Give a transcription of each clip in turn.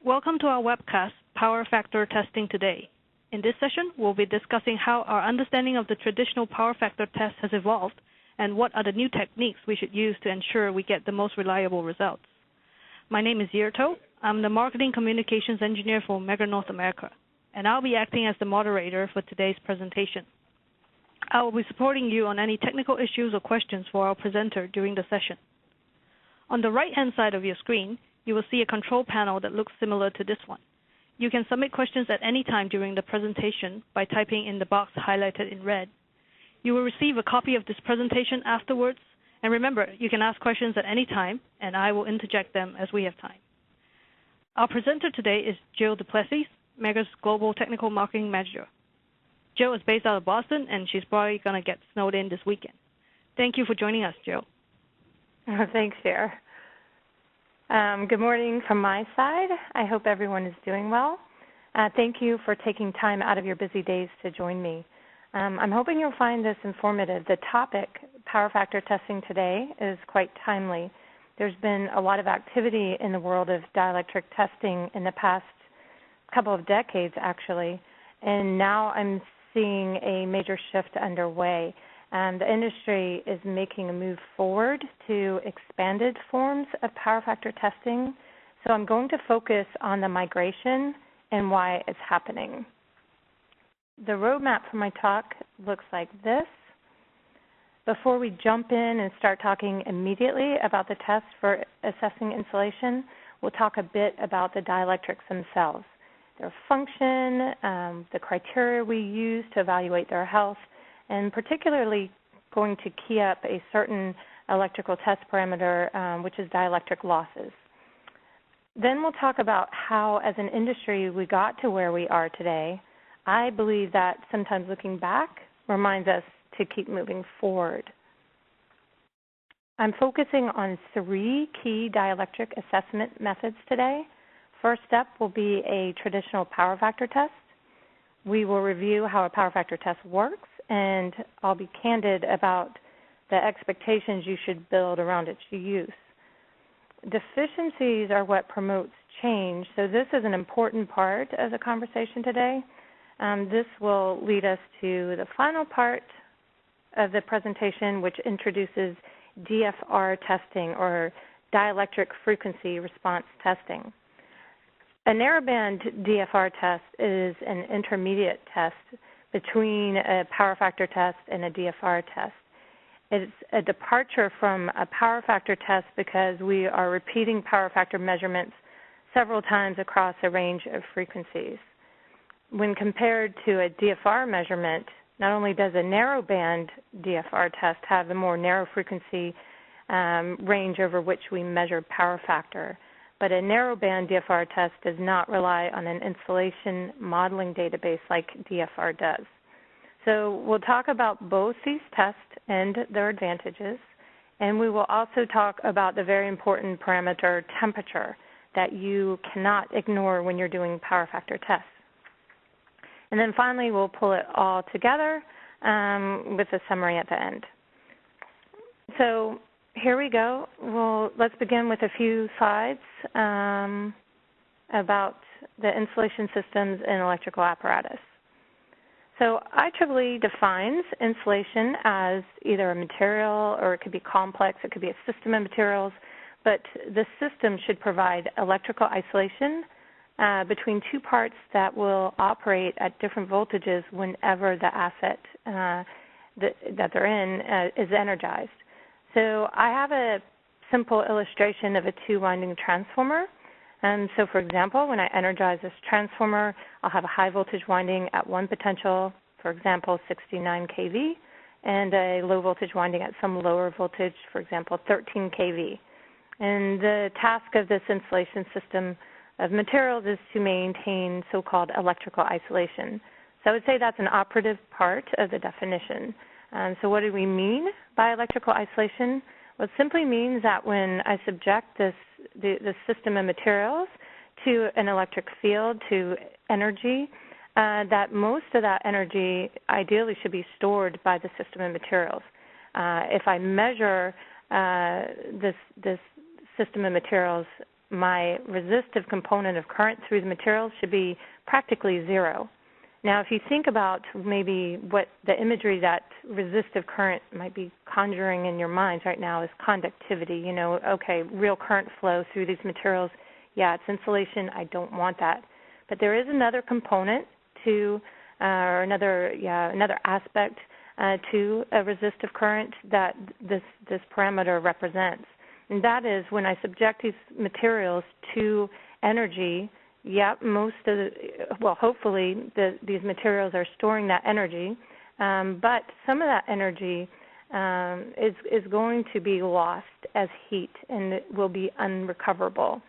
Welcome to our webcast, Power Factor Testing Today. In this session, we'll be discussing how our understanding of the traditional power factor test has evolved and what are the new techniques we should use to ensure we get the most reliable results. My name is Yirto. I'm the Marketing Communications Engineer for Mega North America, and I'll be acting as the moderator for today's presentation. I will be supporting you on any technical issues or questions for our presenter during the session. On the right-hand side of your screen, you will see a control panel that looks similar to this one. You can submit questions at any time during the presentation by typing in the box highlighted in red. You will receive a copy of this presentation afterwards, and remember, you can ask questions at any time, and I will interject them as we have time. Our presenter today is Jill Duplessis, Mega's Global Technical Marketing Manager. Jill is based out of Boston, and she's probably going to get snowed in this weekend. Thank you for joining us, Jill. Thanks, Cher. Good morning from my side. I hope everyone is doing well. Thank you for taking time out of your busy days to join me. I'm hoping you'll find this informative. The topic, power factor testing today, is quite timely. There's been a lot of activity in the world of dielectric testing in the past couple of decades, actually, and now I'm seeing a major shift underway. The industry is making a move forward to expanded forms of power factor testing. So I'm going to focus on the migration and why it's happening. The roadmap for my talk looks like this. Before we jump in and start talking immediately about the tests for assessing insulation, we'll talk a bit about the dielectrics themselves, their function, the criteria we use to evaluate their health, and particularly going to key up a certain electrical test parameter, which is dielectric losses. Then we'll talk about how, as an industry, we got to where we are today. I believe that sometimes looking back reminds us to keep moving forward. I'm focusing on 3 key dielectric assessment methods today. First step will be a traditional power factor test. We will review how a power factor test works, and I'll be candid about the expectations you should build around its use. Deficiencies are what promotes change, so this is an important part of the conversation today. This will lead us to the final part of the presentation, which introduces Dfr testing, or dielectric frequency response testing. A narrowband Dfr test is an intermediate test between a power factor test and a Dfr test. It's a departure from a power factor test because we are repeating power factor measurements several times across a range of frequencies. When compared to a Dfr measurement, not only does a narrowband Dfr test have a more narrow frequency range over which we measure power factor, but a narrowband Dfr test does not rely on an insulation modeling database like Dfr does. So we'll talk about both these tests and their advantages, and we will also talk about the very important parameter temperature that you cannot ignore when you're doing power factor tests. And then finally, we'll pull it all together with a summary at the end. So here we go. Let's begin with a few slides about the insulation systems in electrical apparatus. So IEEE defines insulation as either a material, or it could be complex, it could be a system of materials, but the system should provide electrical isolation between 2 parts that will operate at different voltages whenever the asset that they're in is energized. So I have a simple illustration of a 2-winding transformer. And so, for example, when I energize this transformer, I'll have a high voltage winding at 1 potential, for example, 69 kV, and a low voltage winding at some lower voltage, for example, 13 kV. And the task of this insulation system of materials is to maintain so-called electrical isolation. So I would say that's an operative part of the definition. So what do we mean by electrical isolation? Well, it simply means that when I subject the system of materials to an electric field, to energy, that most of that energy ideally should be stored by the system of materials. If I measure this system of materials my resistive component of current through the materials should be practically zero. Now, if you think about maybe what the imagery that resistive current might be conjuring in your minds right now is conductivity. You know, okay, real current flow through these materials. Yeah, it's insulation. I don't want that. But there is another component to, or another aspect to a resistive current that this parameter represents. And that is when I subject these materials to energy. Yep, hopefully these materials are storing that energy, but some of that energy is going to be lost as heat and it will be unrecoverable.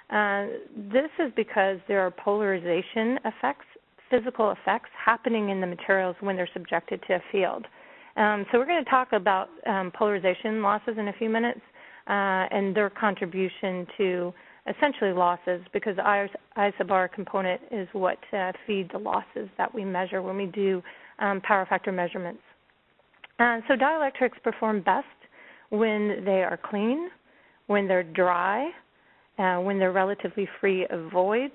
This is because there are polarization effects, physical effects happening in the materials when they're subjected to a field. So we're going to talk about polarization losses in a few minutes and their contribution to essentially losses, because I sub R component is what feeds the losses that we measure when we do power factor measurements. So dielectrics perform best when they are clean, when they're dry, when they're relatively free of voids,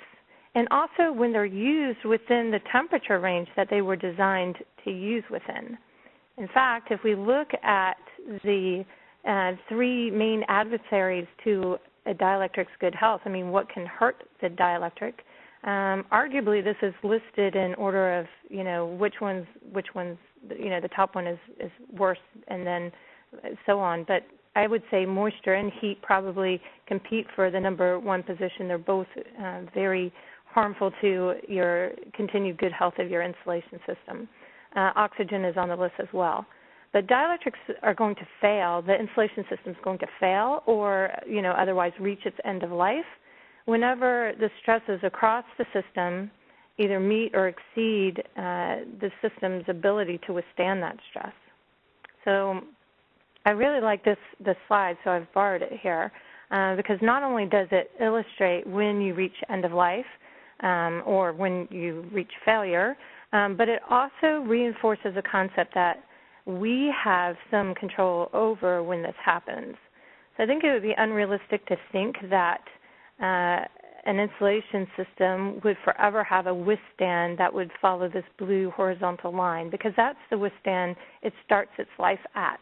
and also when they're used within the temperature range that they were designed to use within. In fact, if we look at the three main adversaries to a dielectric's good health, I mean, what can hurt the dielectric? Arguably, this is listed in order of, you know, which ones, you know, the top one is worse, and then so on. But I would say moisture and heat probably compete for the number one position. They're both very harmful to your continued good health of your insulation system. Oxygen is on the list as well. But dielectrics are going to fail, the insulation system is going to fail or, you know, otherwise reach its end of life whenever the stresses across the system either meet or exceed the system's ability to withstand that stress. So I really like this slide, so I've borrowed it here, because not only does it illustrate when you reach end of life or when you reach failure, but it also reinforces a concept that we have some control over when this happens. So I think it would be unrealistic to think that an insulation system would forever have a withstand that would follow this blue horizontal line, because that's the withstand it starts its life at.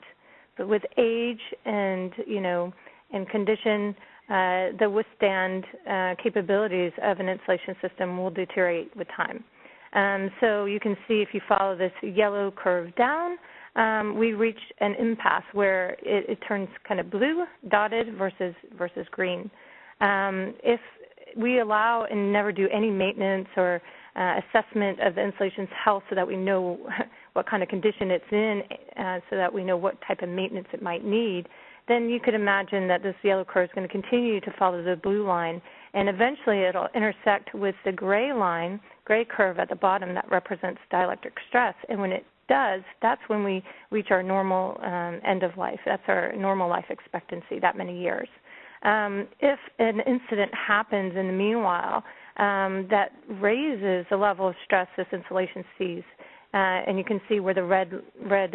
But with age and, you know, and condition, the withstand capabilities of an insulation system will deteriorate with time. So you can see if you follow this yellow curve down, we reach an impasse where it turns kind of blue, dotted versus green. If we allow and never do any maintenance or assessment of the insulation's health so that we know what kind of condition it's in, so that we know what type of maintenance it might need, then you could imagine that this yellow curve is going to continue to follow the blue line, and eventually it'll intersect with the gray line, gray curve at the bottom that represents dielectric stress. And when it does, that's when we reach our normal end of life. That's our normal life expectancy, that many years. If an incident happens in the meanwhile that raises the level of stress this insulation sees, and you can see where the red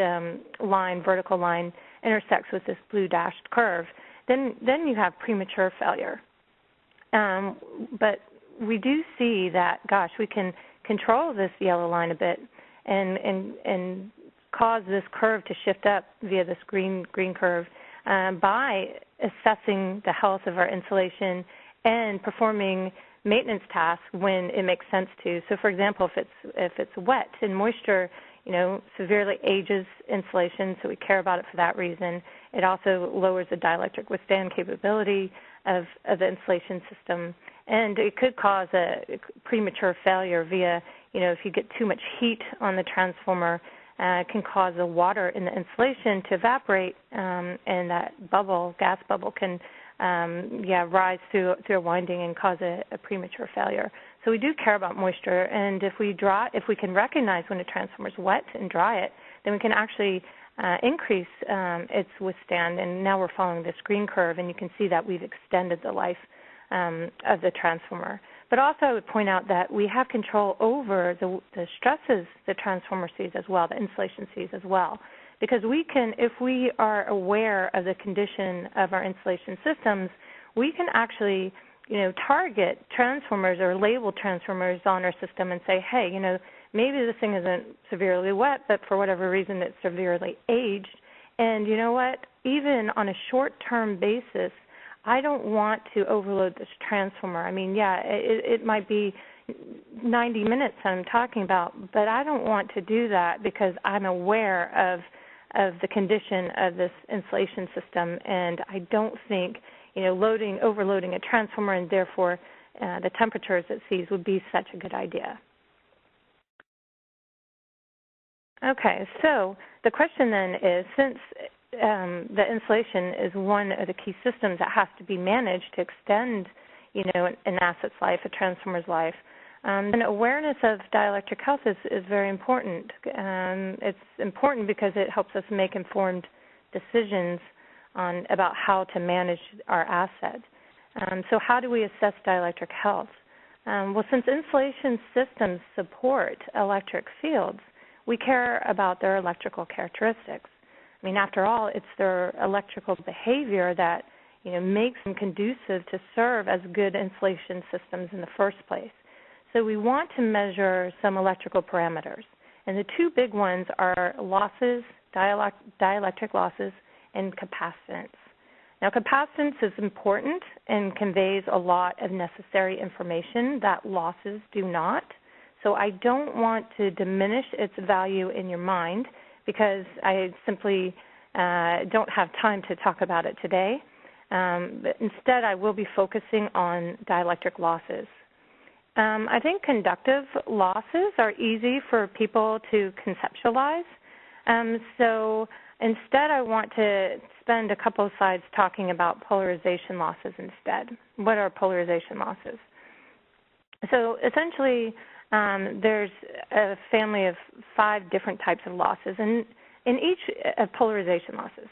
line, vertical line, intersects with this blue dashed curve, then you have premature failure. But we do see that, gosh, we can control this yellow line a bit and cause this curve to shift up via this green curve by assessing the health of our insulation and performing maintenance tasks when it makes sense to. So, for example, if it's wet and moisture, you know, severely ages insulation, so we care about it for that reason. It also lowers the dielectric withstand capability of the insulation system, and it could cause a premature failure via, you know, if you get too much heat on the transformer, it can cause the water in the insulation to evaporate, and that bubble, gas bubble, can rise through a winding and cause a premature failure. So we do care about moisture, and if we can recognize when a transformer is wet and dry it, then we can actually increase its withstand. And now we're following this green curve, and you can see that we've extended the life of the transformer. But also I would point out that we have control over the stresses the transformer sees as well, the insulation sees as well. Because we can, if we are aware of the condition of our insulation systems, we can actually target transformers or label transformers on our system and say, hey, maybe this thing isn't severely wet, but for whatever reason it's severely aged. And you know what? Even on a short-term basis, I don't want to overload this transformer. I mean, yeah, it might be 90 minutes I'm talking about, but I don't want to do that because I'm aware of the condition of this insulation system, and I don't think overloading a transformer and therefore the temperatures it sees would be such a good idea. Okay, so the question then is, since the insulation is one of the key systems that has to be managed to extend, an asset's life, a transformer's life, and awareness of dielectric health is very important. It's important because it helps us make informed decisions about how to manage our asset. So how do we assess dielectric health? Well, since insulation systems support electric fields, we care about their electrical characteristics. I mean, after all, it's their electrical behavior that makes them conducive to serve as good insulation systems in the first place. So we want to measure some electrical parameters. And the two big ones are losses, dielectric losses, and capacitance. Now, capacitance is important and conveys a lot of necessary information that losses do not. So I don't want to diminish its value in your mind because I simply don't have time to talk about it today. But instead, I will be focusing on dielectric losses. I think conductive losses are easy for people to conceptualize. So instead, I want to spend a couple of slides talking about polarization losses instead. What are polarization losses? So essentially, there's a family of 5 different types of losses, and in each polarization losses.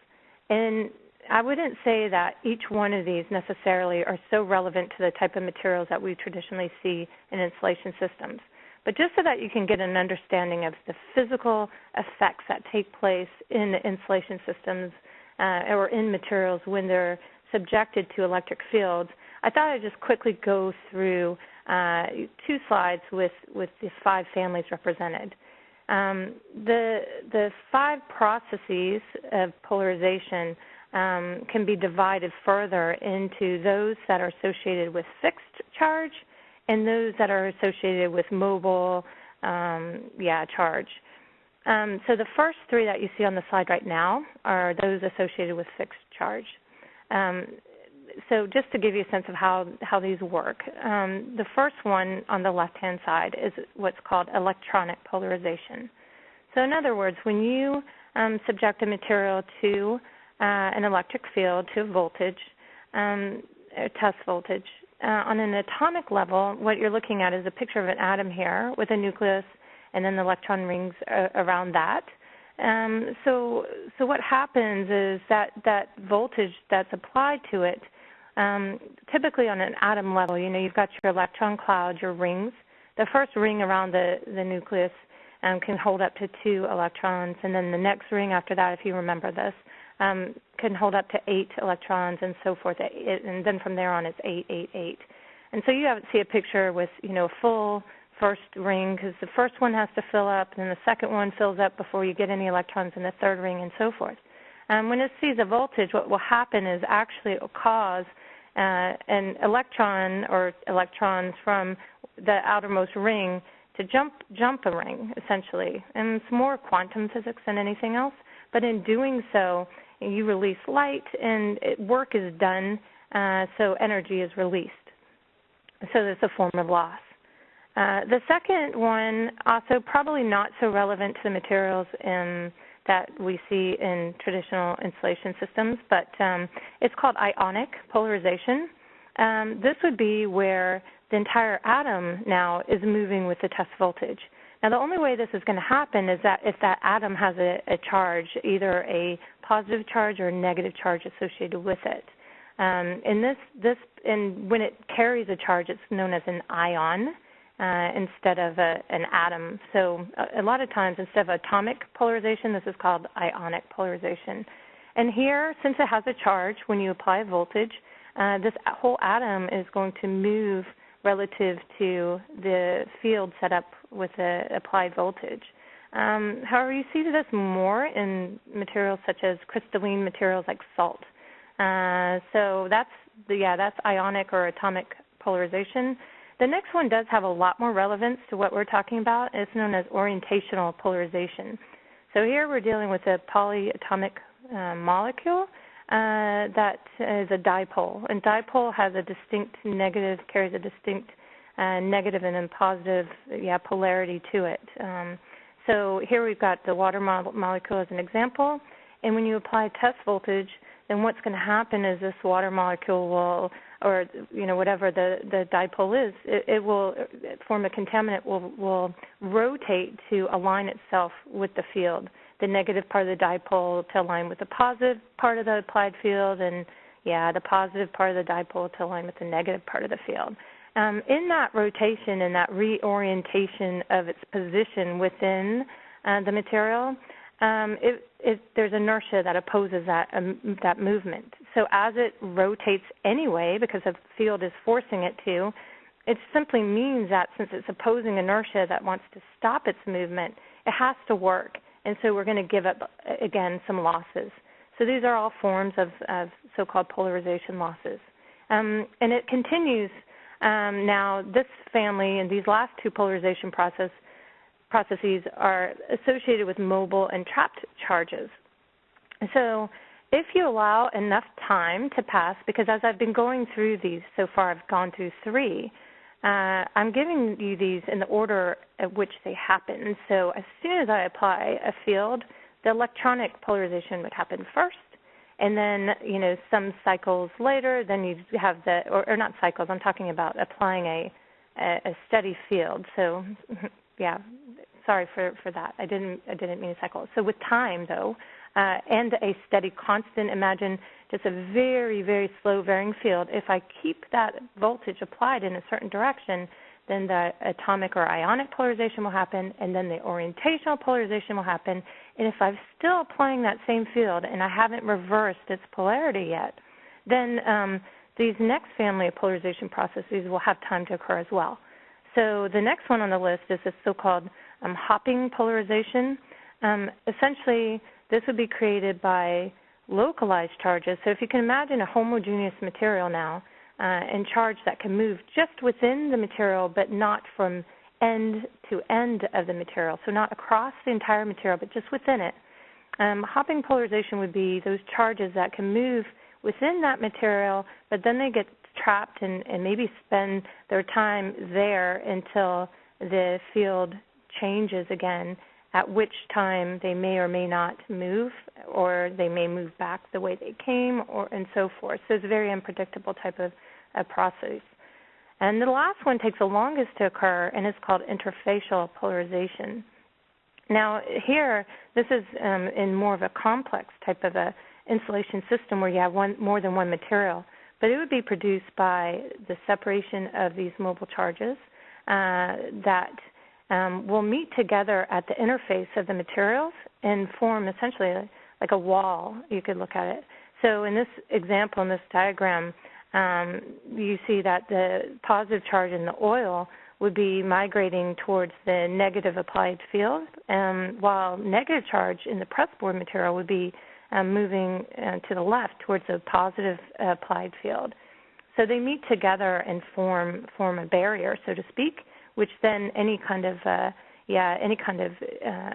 And I wouldn't say that each one of these necessarily are so relevant to the type of materials that we traditionally see in insulation systems. But just so that you can get an understanding of the physical effects that take place in insulation systems or in materials when they're subjected to electric fields, I thought I'd just quickly go through 2 slides with the 5 families represented. The 5 processes of polarization can be divided further into those that are associated with fixed charge and those that are associated with mobile charge. So the first 3 that you see on the slide right now are those associated with fixed charge. So just to give you a sense of how these work, the first one on the left-hand side is what's called electronic polarization. So in other words, when you subject a material to an electric field, to a voltage, a test voltage, on an atomic level, what you're looking at is a picture of an atom here with a nucleus and then the electron rings around that. So what happens is that voltage that's applied to it, typically on an atom level, you've got your electron cloud, your rings. The first ring around the nucleus can hold up to 2 electrons, and then the next ring after that, if you remember this, can hold up to 8 electrons and so forth, and then from there on it's 8, 8, 8. And so you see a picture with, a full first ring because the first one has to fill up, and then the second one fills up before you get any electrons in the third ring and so forth. When it sees a voltage, what will happen is actually it will cause an electron or electrons from the outermost ring to jump a ring, essentially. And it's more quantum physics than anything else. But in doing so, you release light, and work is done, so energy is released. So there's a form of loss. The second one, also probably not so relevant to the materials that we see in traditional insulation systems, but it's called Ionic Polarization. This would be where the entire atom now is moving with the test voltage. Now, the only way this is going to happen is that if that atom has a charge, either a positive charge or a negative charge associated with it. And when it carries a charge, it's known as an ion instead of an atom. So a lot of times, instead of atomic polarization, this is called ionic polarization. And here, since it has a charge, when you apply a voltage, this whole atom is going to move relative to the field set up with the applied voltage. However, you see this more in materials such as crystalline materials like salt. So that's ionic or atomic polarization. The next one does have a lot more relevance to what we're talking about. It's known as orientational polarization. So here we're dealing with a polyatomic molecule that is a dipole. And dipole has a distinct negative, carries a distinct negative and then positive polarity to it. So here we've got the water molecule as an example. And when you apply test voltage, then what's going to happen is this water molecule will, or whatever the dipole is, it will form a contaminant, will rotate to align itself with the field. The negative part of the dipole to align with the positive part of the applied field, and the positive part of the dipole to align with the negative part of the field. In that rotation and that reorientation of its position within the material, there's inertia that opposes that movement. So as it rotates anyway, because the field is forcing it to, it simply means that since it's opposing inertia that wants to stop its movement, it has to work. And so we're going to give up, again, some losses. So these are all forms of so-called polarization losses. And it continues now. This family and these last two polarization processes are associated with mobile and trapped charges. So if you allow enough time to pass, because as I've been going through these so far, I've gone through three, I'm giving you these in the order at which they happen. So as soon as I apply a field, the electronic polarization would happen first, and then, some cycles later, then you have or not cycles, I'm talking about applying a steady field. So, sorry for that. I didn't mean a cycle. So with time, though, and a steady constant, imagine just a very, very slow varying field. If I keep that voltage applied in a certain direction, then the atomic or ionic polarization will happen, and then the orientational polarization will happen. And if I'm still applying that same field and I haven't reversed its polarity yet, then these next family of polarization processes will have time to occur as well. So the next one on the list is this so-called hopping polarization. Essentially, this would be created by localized charges. So if you can imagine a homogeneous material now, and charge that can move just within the material, but not from end to end of the material, so not across the entire material, but just within it. Hopping polarization would be those charges that can move within that material, but then they get trapped and maybe spend their time there until the field changes again, at which time they may or may not move, or they may move back the way they came, and so forth. So it's a very unpredictable type of process. And the last one takes the longest to occur, and it's called interfacial polarization. Now here, this is in more of a complex type of a insulation system where you have more than one material, but it would be produced by the separation of these mobile charges that will meet together at the interface of the materials and form essentially like a wall. You could look at it. So in this example, in this diagram, you see that the positive charge in the oil would be migrating towards the negative applied field, while negative charge in the pressboard material would be moving to the left towards the positive applied field. So they meet together and form a barrier, so to speak, which then any kind of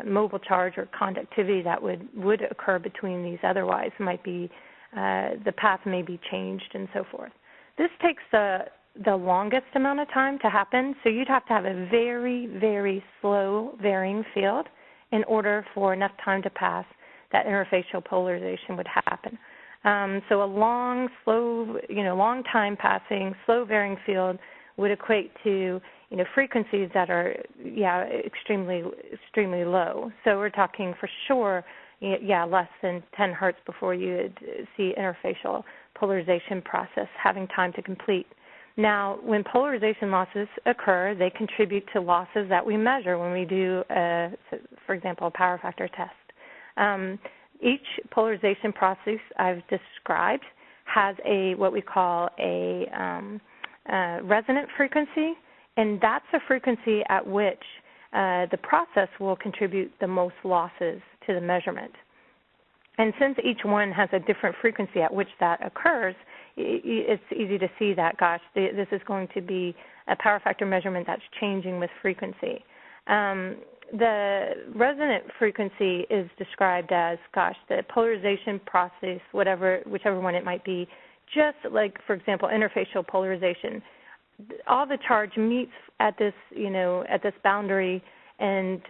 mobile charge or conductivity that would occur between these otherwise might be, the path may be changed and so forth. This takes the longest amount of time to happen, so you'd have to have a very, very slow varying field in order for enough time to pass that interfacial polarization would happen. So a long, slow, long time passing, slow varying field would equate to frequencies that are extremely low. So we're talking for sure less than 10 hertz before you would see interfacial polarization process having time to complete. Now, when polarization losses occur, they contribute to losses that we measure when we do, for example, a power factor test. Each polarization process I've described has what we call a resonant frequency, and that's a frequency at which the process will contribute the most losses to the measurement. And since each one has a different frequency at which that occurs, it's easy to see that, gosh, this is going to be a power factor measurement that's changing with frequency. The resonant frequency is described as, gosh, the polarization process, whichever one it might be, just like, for example, interfacial polarization. All the charge meets at this, at this boundary and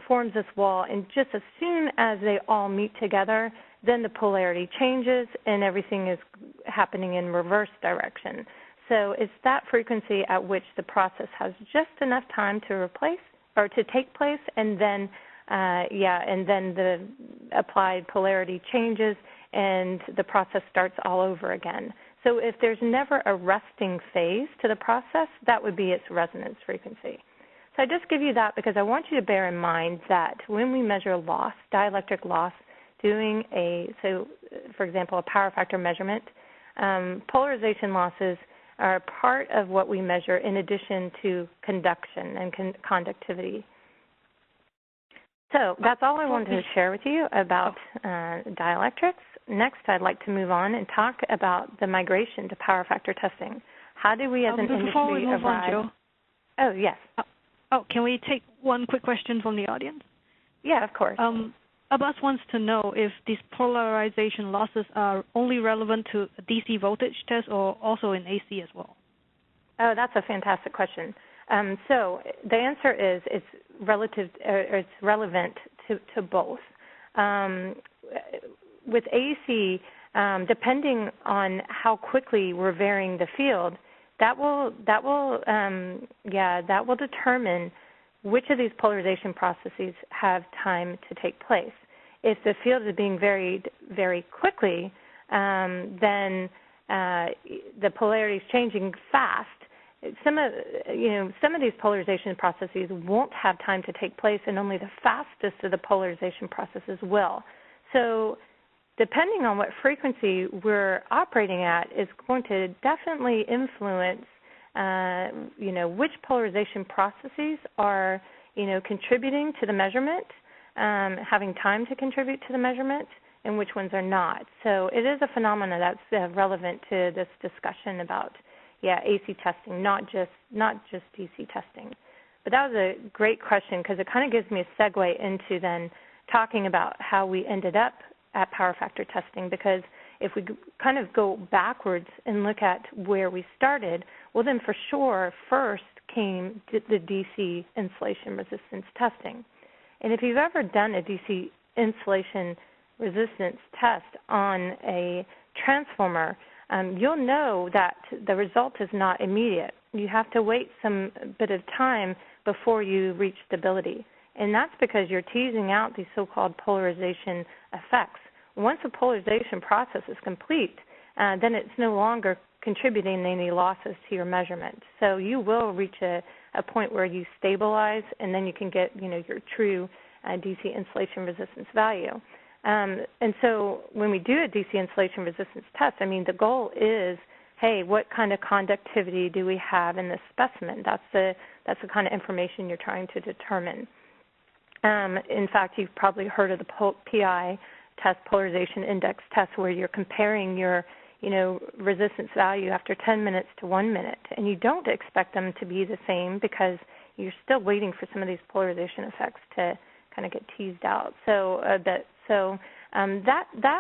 forms this wall, and just as soon as they all meet together, then the polarity changes and everything is happening in reverse direction. So it's that frequency at which the process has just enough time to take place, and then and then the applied polarity changes and the process starts all over again. So if there's never a resting phase to the process, that would be its resonance frequency. So I just give you that because I want you to bear in mind that when we measure loss, dielectric loss, for example, a power factor measurement, polarization losses are part of what we measure in addition to conduction and conductivity. So that's all I wanted to share with you about dielectrics. Next, I'd like to move on and talk about the migration to power factor testing. How do we as an industry arrive? Oh, yes. Can we take one quick question from the audience? Yeah, of course. Abbas wants to know if these polarization losses are only relevant to DC voltage tests or also in AC as well. Oh, that's a fantastic question. So the answer is it's relevant to both. With AC, depending on how quickly we're varying the field, that will determine which of these polarization processes have time to take place. If the field is being varied very quickly, then the polarity is changing fast. Some of these polarization processes won't have time to take place, and only the fastest of the polarization processes will. So depending on what frequency we're operating at is going to definitely influence which polarization processes are contributing to the measurement, having time to contribute to the measurement, and which ones are not. So it is a phenomenon that's relevant to this discussion about AC testing, not just DC testing. But that was a great question because it kind of gives me a segue into then talking about how we ended up at power factor testing, because if we kind of go backwards and look at where we started, well then for sure first came the DC insulation resistance testing. And if you've ever done a DC insulation resistance test on a transformer, you'll know that the result is not immediate. You have to wait some bit of time before you reach stability. And that's because you're teasing out these so-called polarization effects. Once the polarization process is complete, then it's no longer contributing any losses to your measurement. So you will reach a point where you stabilize, and then you can get your true DC insulation resistance value. And so when we do a DC insulation resistance test, the goal is, hey, what kind of conductivity do we have in this specimen? That's the kind of information you're trying to determine. In fact, you've probably heard of the PI test, polarization index test, where you're comparing your resistance value after 10 minutes to 1 minute, and you don't expect them to be the same because you're still waiting for some of these polarization effects to kind of get teased out. So that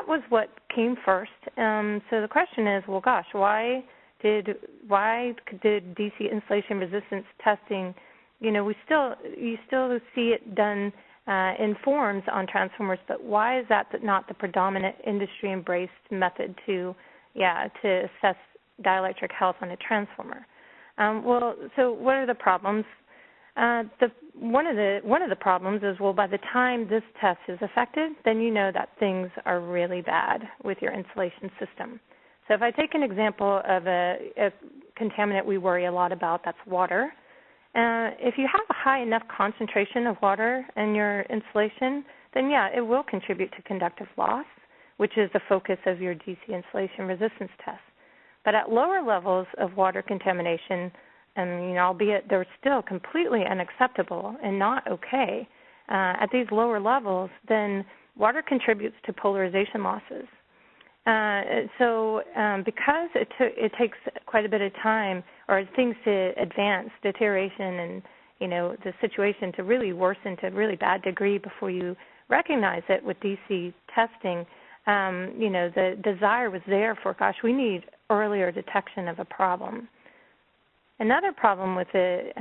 was what came first. So the question is, well, gosh, why did DC insulation resistance testing? You still see it done in forms on transformers, but why is that not the predominant industry-embraced method to assess dielectric health on a transformer? So what are the problems? One of the problems is, well, by the time this test is effective, then you know that things are really bad with your insulation system. So if I take an example of a contaminant we worry a lot about, that's water. If you have a high enough concentration of water in your insulation, then it will contribute to conductive loss, which is the focus of your DC insulation resistance test. But at lower levels of water contamination, and albeit they're still completely unacceptable and not okay, at these lower levels, then water contributes to polarization losses. Because it takes quite a bit of time or things to advance, deterioration and the situation to really worsen to a really bad degree before you recognize it with DC testing, the desire was there for, gosh, we need earlier detection of a problem. Another problem with the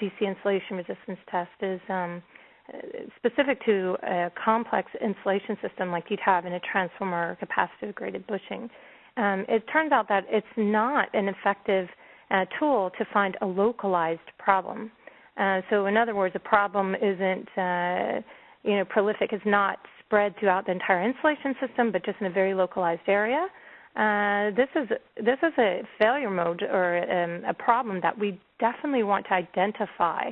DC insulation resistance test is specific to a complex insulation system like you'd have in a transformer or capacitive-graded bushing. It turns out that it's not an effective tool to find a localized problem. So in other words, a problem isn't prolific, is not spread throughout the entire insulation system, but just in a very localized area. This is a failure mode or a problem that we definitely want to identify,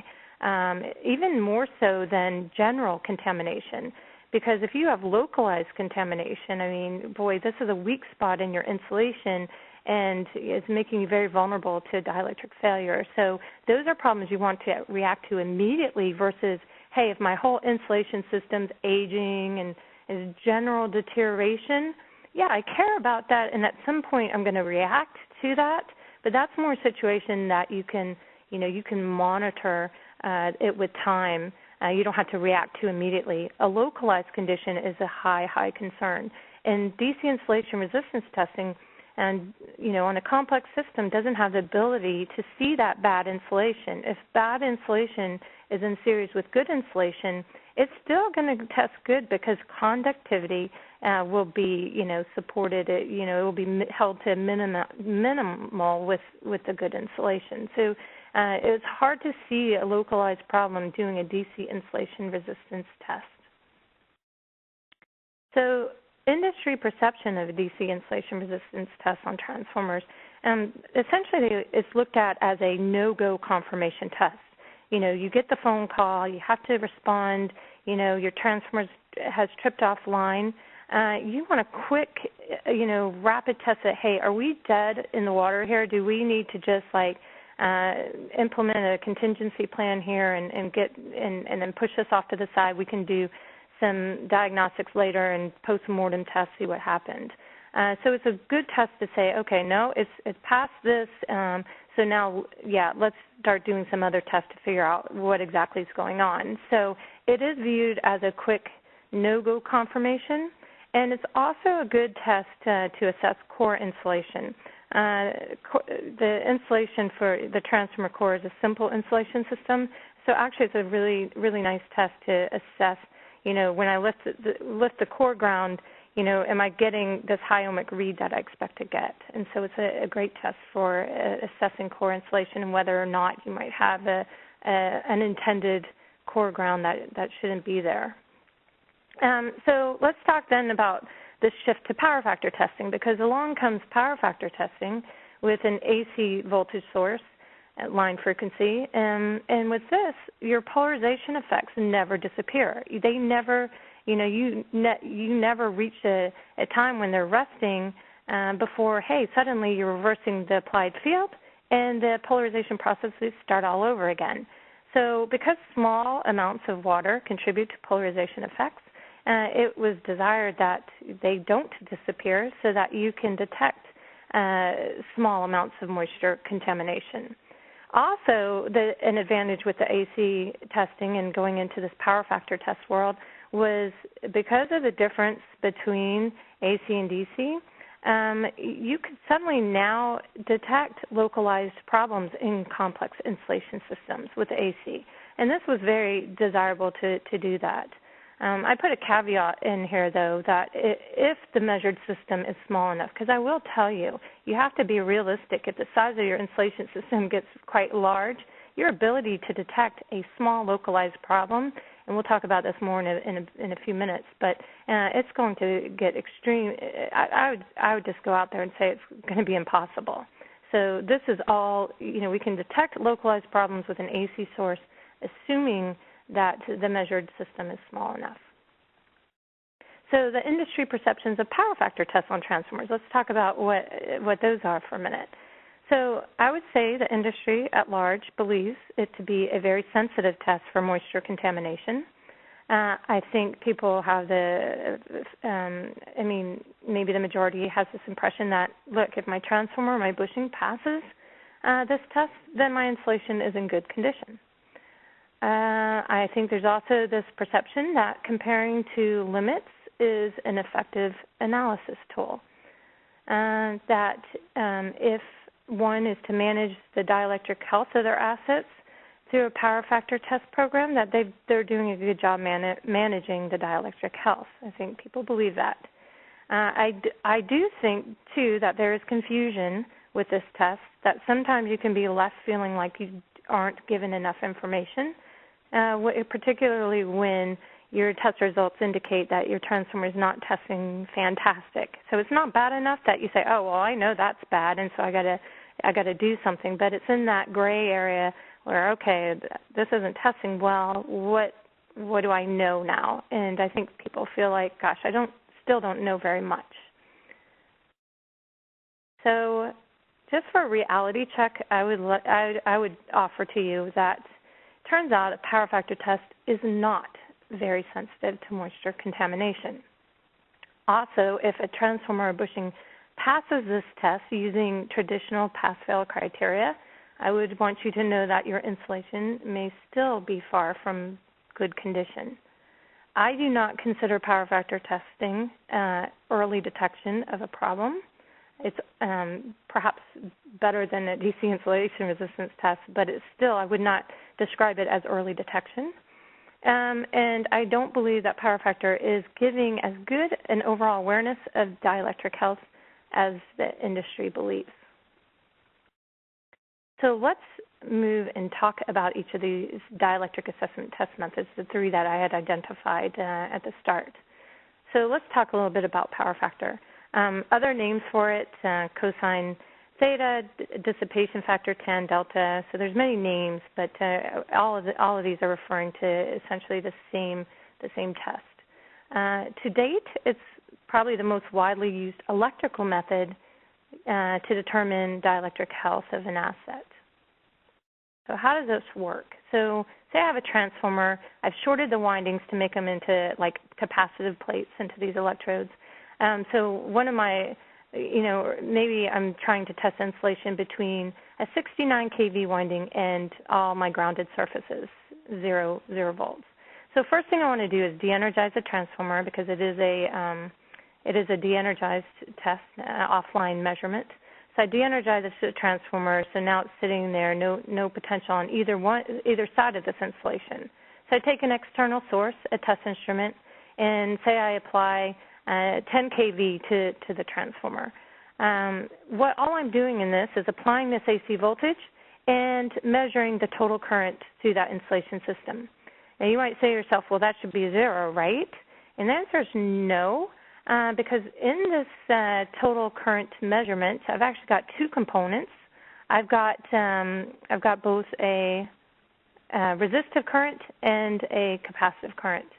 even more so than general contamination. Because if you have localized contamination, I mean, boy, this is a weak spot in your insulation and it's making you very vulnerable to dielectric failure. So those are problems you want to react to immediately versus, hey, if my whole insulation system's aging and is general deterioration, yeah, I care about that, and at some point I'm going to react to that. But that's more a situation that you can monitor it with time. You don't have to react to immediately. A localized condition is a high concern. And DC insulation resistance testing, and on a complex system, doesn't have the ability to see that bad insulation. If bad insulation is in series with good insulation, it's still going to test good because conductivity will be, supported. It will be held to minimal with the good insulation. So it's hard to see a localized problem doing a DC insulation resistance test. So industry perception of a DC insulation resistance test on transformers, essentially it's looked at as a no-go confirmation test. You get the phone call, you have to respond, your transformer has tripped offline. You want a quick, rapid test that, hey, are we dead in the water here? Do we need to just implement a contingency plan here and then push this off to the side? We can do some diagnostics later and post-mortem tests, see what happened. So it's a good test to say, okay, no, it's past this, so now, yeah, let's start doing some other tests to figure out what exactly is going on. So it is viewed as a quick no-go confirmation, and it's also a good test to assess core insulation. The insulation for the transformer core is a simple insulation system, so actually it's a really nice test to assess, when I lift the core ground, am I getting this high ohmic read that I expect to get? And so it's a great test for assessing core insulation and whether or not you might have an intended core ground that shouldn't be there. So let's talk then about this shift to power factor testing, because along comes power factor testing with an AC voltage source at line frequency, and with this, your polarization effects never disappear. They never, you never reach a time when they're resting before, hey, suddenly you're reversing the applied field and the polarization processes start all over again. So because small amounts of water contribute to polarization effects, it was desired that they don't disappear so that you can detect small amounts of moisture contamination. Also, an advantage with the AC testing and going into this power factor test world was because of the difference between AC and DC, you could suddenly now detect localized problems in complex insulation systems with AC. And this was very desirable to do that. I put a caveat in here, though, that if the measured system is small enough, because I will tell you, you have to be realistic. If the size of your insulation system gets quite large, your ability to detect a small localized problem, and we'll talk about this more in a few minutes, but it's going to get extreme. I would just go out there and say it's going to be impossible. So this is all, we can detect localized problems with an AC source, assuming that the measured system is small enough. So the industry perceptions of power factor tests on transformers. Let's talk about what those are for a minute. So I would say the industry at large believes it to be a very sensitive test for moisture contamination. I think people have maybe the majority has this impression that, look, if my transformer, my bushing passes this test, then my insulation is in good condition. I think there's also this perception that comparing to limits is an effective analysis tool. That if one is to manage the dielectric health of their assets through a power factor test program, that they're doing a good job managing the dielectric health. I think people believe that. I do think, too, that there is confusion with this test, that sometimes you can be left feeling like you aren't given enough information, particularly when your test results indicate that your transformer is not testing fantastic. So it's not bad enough that you say, oh, well, I know that's bad, and so I got to do something. But it's in that gray area where, okay, this isn't testing well. What do I know now? And I think people feel like, gosh, I still don't know very much. So just for a reality check, I would offer to you that it turns out a power factor test is not very sensitive to moisture contamination. Also, if a transformer or bushing passes this test using traditional pass-fail criteria, I would want you to know that your insulation may still be far from good condition. I do not consider power factor testing early detection of a problem. It's perhaps better than a DC insulation resistance test, but it's still, I would not describe it as early detection. And I don't believe that power factor is giving as good an overall awareness of dielectric health as the industry believes. So let's move and talk about each of these dielectric assessment test methods, the three that I had identified at the start. So let's talk a little bit about power factor. Other names for it, cosine theta, dissipation factor, tan delta. So there's many names, but all of these are referring to essentially the same test. To date, it's probably the most widely used electrical method to determine dielectric health of an asset. So how does this work? So say I have a transformer. I've shorted the windings to make them into like capacitive plates into these electrodes. So one of my, maybe I'm trying to test insulation between a 69 kV winding and all my grounded surfaces, 0 volts. So first thing I want to do is de-energize the transformer because it is a de-energized test, offline measurement. So I de-energize the transformer, so now it's sitting there, no potential on either side of this insulation. So I take an external source, a test instrument, and say I apply 10 kV to the transformer. All I'm doing in this is applying this AC voltage and measuring the total current through that insulation system. Now you might say to yourself, well, that should be 0, right? And the answer is no. Because in this total current measurement, I've actually got two components. I've got both a resistive current and a capacitive current.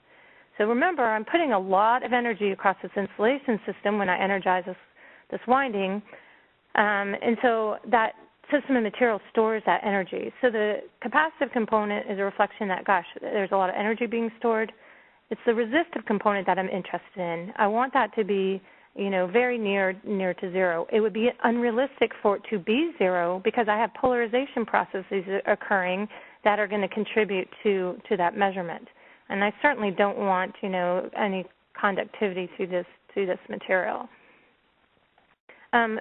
So remember, I'm putting a lot of energy across this insulation system when I energize this winding, and so that system of material stores that energy. So the capacitive component is a reflection that, gosh, there's a lot of energy being stored. It's the resistive component that I'm interested in. I want that to be, very near to 0. It would be unrealistic for it to be 0 because I have polarization processes occurring that are going to contribute to that measurement. And I certainly don't want, any conductivity through this material.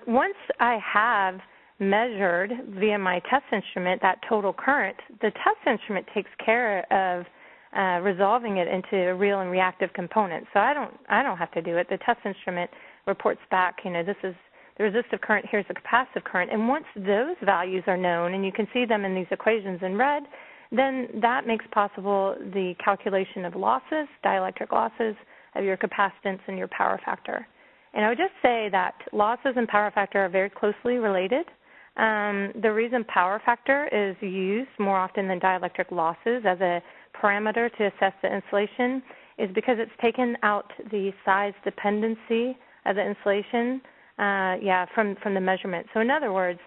Once I have measured via my test instrument that total current, the test instrument takes care of resolving it into real and reactive components. So I don't have to do it. The test instrument reports back, this is the resistive current, here's the capacitive current. And once those values are known, and you can see them in these equations in red, then that makes possible the calculation of losses, dielectric losses, of your capacitance and your power factor. And I would just say that losses and power factor are very closely related. The reason power factor is used more often than dielectric losses as a parameter to assess the insulation is because it's taken out the size dependency of the insulation from the measurement. So in other words,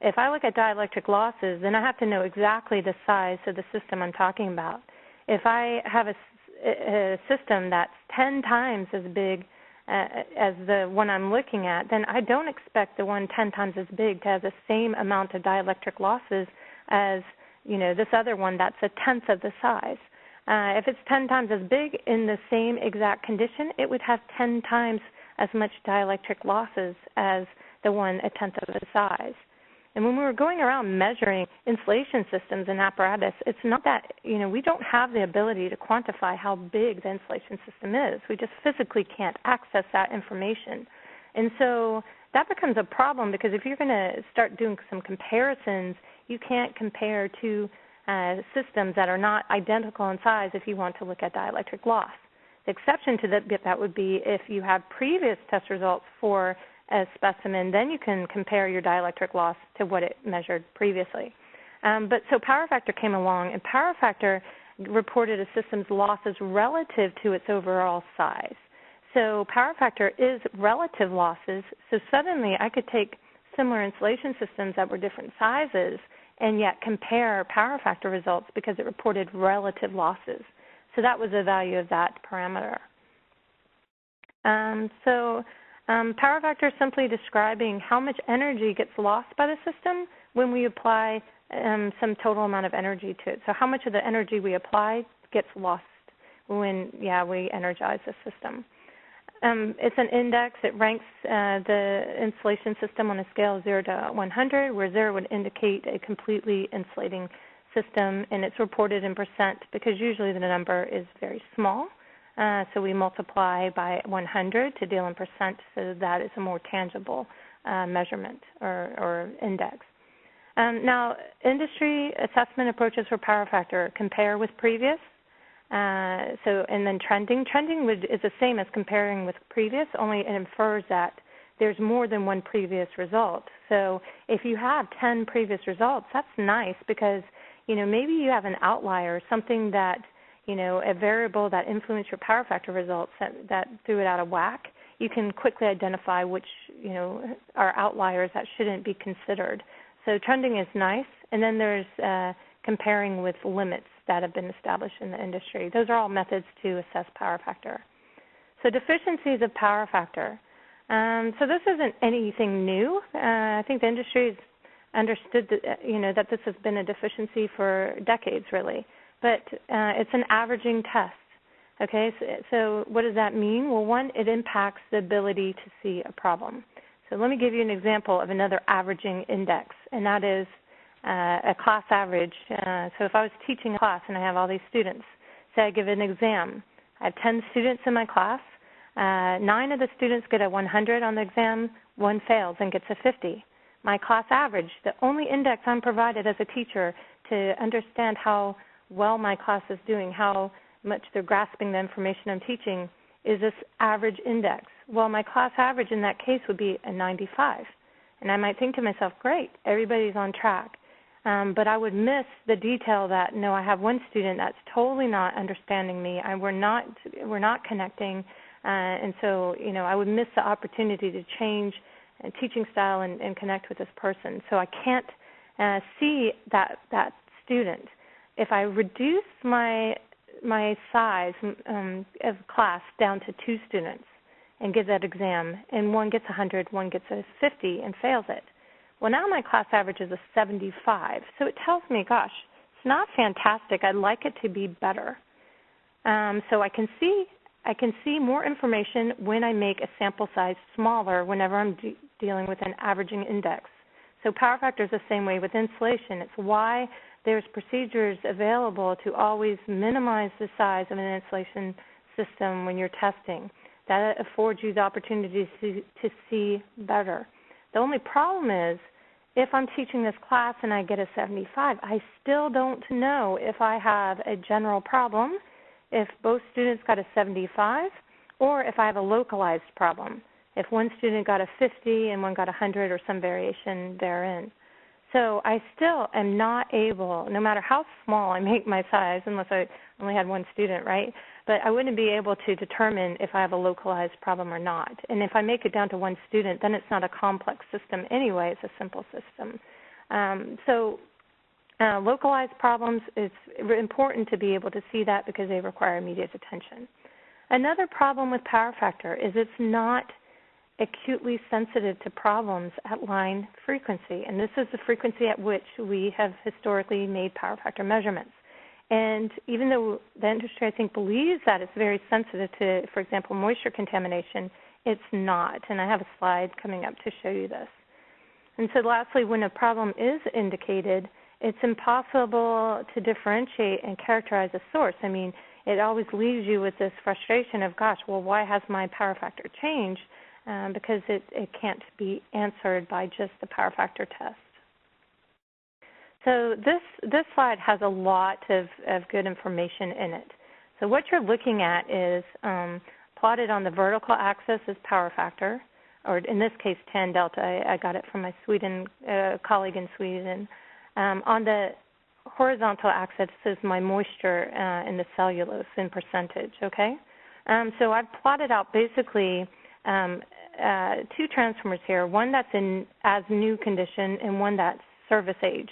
if I look at dielectric losses, then I have to know exactly the size of the system I'm talking about. If I have a system that's 10 times as big as the one I'm looking at, then I don't expect the one 10 times as big to have the same amount of dielectric losses as, this other one that's a tenth of the size. If it's 10 times as big in the same exact condition, it would have 10 times as much dielectric losses as the one a tenth of the size. And when we were going around measuring insulation systems and apparatus, it's not that, we don't have the ability to quantify how big the insulation system is. We just physically can't access that information. And so that becomes a problem because if you're going to start doing some comparisons, you can't compare two systems that are not identical in size if you want to look at dielectric loss. The exception to that would be if you have previous test results for a specimen, then you can compare your dielectric loss to what it measured previously. So power factor came along, and power factor reported a system's losses relative to its overall size. So power factor is relative losses, so suddenly I could take similar insulation systems that were different sizes and yet compare power factor results because it reported relative losses. So that was the value of that parameter. Power factor is simply describing how much energy gets lost by the system when we apply some total amount of energy to it. So how much of the energy we apply gets lost when, we energize the system. It's an index. It ranks the insulation system on a scale of 0 to 100, where 0 would indicate a completely insulating system, and it's reported in percent because usually the number is very small. So we multiply by 100 to deal in percent, so that is a more tangible measurement or index. Now, industry assessment approaches for power factor compare with previous. And then trending. Trending is the same as comparing with previous, only it infers that there's more than one previous result. So if you have 10 previous results, that's nice because, maybe you have an outlier, something that, a variable that influenced your power factor results that threw it out of whack. You can quickly identify which, are outliers that shouldn't be considered. So trending is nice. And then there's comparing with limits that have been established in the industry. Those are all methods to assess power factor. So deficiencies of power factor. So this isn't anything new. I think the industry has understood that, that this has been a deficiency for decades, really. But it's an averaging test. Okay, so what does that mean? Well, one, it impacts the ability to see a problem. So let me give you an example of another averaging index, and that is a class average. So if I was teaching a class and I have all these students, say I give an exam. I have 10 students in my class. 9 of the students get a 100 on the exam. 1 fails and gets a 50. My class average, the only index I'm provided as a teacher to understand how well my class is doing, how much they're grasping the information I'm teaching, is this average index. Well, my class average in that case would be a 95. And I might think to myself, great, everybody's on track. But I would miss the detail that, no, I have one student that's totally not understanding me. We're not connecting. And so, I would miss the opportunity to change teaching style and connect with this person. So I can't see that student. If I reduce my size of class down to 2 students and give that exam, and one gets 100, one gets a 50 and fails it, well, now my class average is a 75. So it tells me, gosh, it's not fantastic. I'd like it to be better. So I can see more information when I make a sample size smaller whenever I'm dealing with an averaging index. So power factor is the same way with insulation. It's why there's procedures available to always minimize the size of an insulation system when you're testing. That affords you the opportunity to see better. The only problem is, if I'm teaching this class and I get a 75, I still don't know if I have a general problem, if both students got a 75, or if I have a localized problem, if one student got a 50 and one got a 100 or some variation therein. So I still am not able, no matter how small I make my size, unless I only had one student, right? But I wouldn't be able to determine if I have a localized problem or not. And if I make it down to one student, then it's not a complex system anyway, it's a simple system. Localized problems, it's important to be able to see that because they require immediate attention. Another problem with power factor is it's not acutely sensitive to problems at line frequency, and this is the frequency at which we have historically made power factor measurements. And even though the industry, I think, believes that it's very sensitive to, for example, moisture contamination, it's not. And I have a slide coming up to show you this. And so lastly, when a problem is indicated, it's impossible to differentiate and characterize a source. I mean, it always leaves you with this frustration of, gosh, well, why has my power factor changed? Because it can't be answered by just the power factor test. So this slide has a lot of good information in it. So what you're looking at is plotted on the vertical axis is power factor, or in this case tan delta. I got it from my colleague in Sweden. On the horizontal axis is my moisture in the cellulose in percentage, okay? So I've plotted out basically two transformers here, one that's in as new condition and one that's service aged.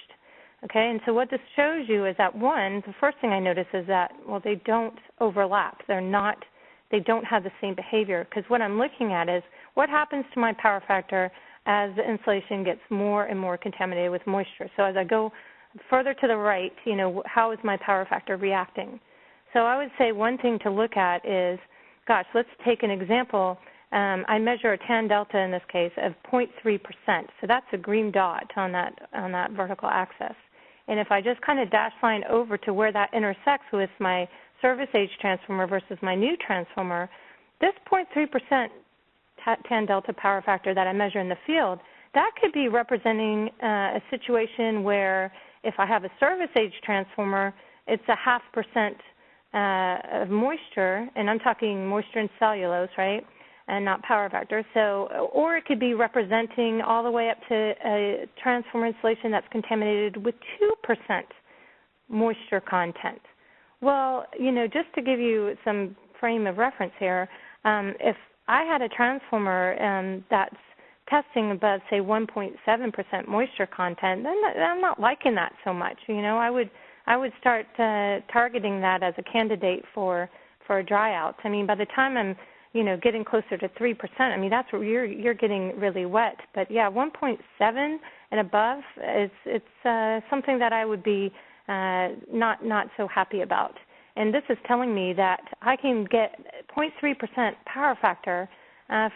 Okay, and so what this shows you is that one, the first thing I notice is that, well, they don't overlap. They don't have the same behavior, because what I'm looking at is what happens to my power factor as the insulation gets more and more contaminated with moisture. So as I go further to the right, you know, how is my power factor reacting? So I would say one thing to look at is, gosh, let's take an example. I measure a tan delta in this case of 0.3%. So that's a green dot on that vertical axis. And if I just kind of dash line over to where that intersects with my service age transformer versus my new transformer, this 0.3% tan delta power factor that I measure in the field, that could be representing a situation where if I have a service age transformer, it's a 0.5% of moisture, and I'm talking moisture and cellulose, right, and not power factor. So, or it could be representing all the way up to a transformer insulation that's contaminated with 2% moisture content. Well, you know, just to give you some frame of reference here, if I had a transformer that's testing above, say, 1.7% moisture content, then I'm not liking that so much. You know, I would start targeting that as a candidate for a dry out. I mean, by the time I'm, you know, getting closer to 3%, I mean, that's where you're getting really wet. But yeah, 1.7 and above, it's something that I would be not so happy about. And this is telling me that I can get 0.3% power factor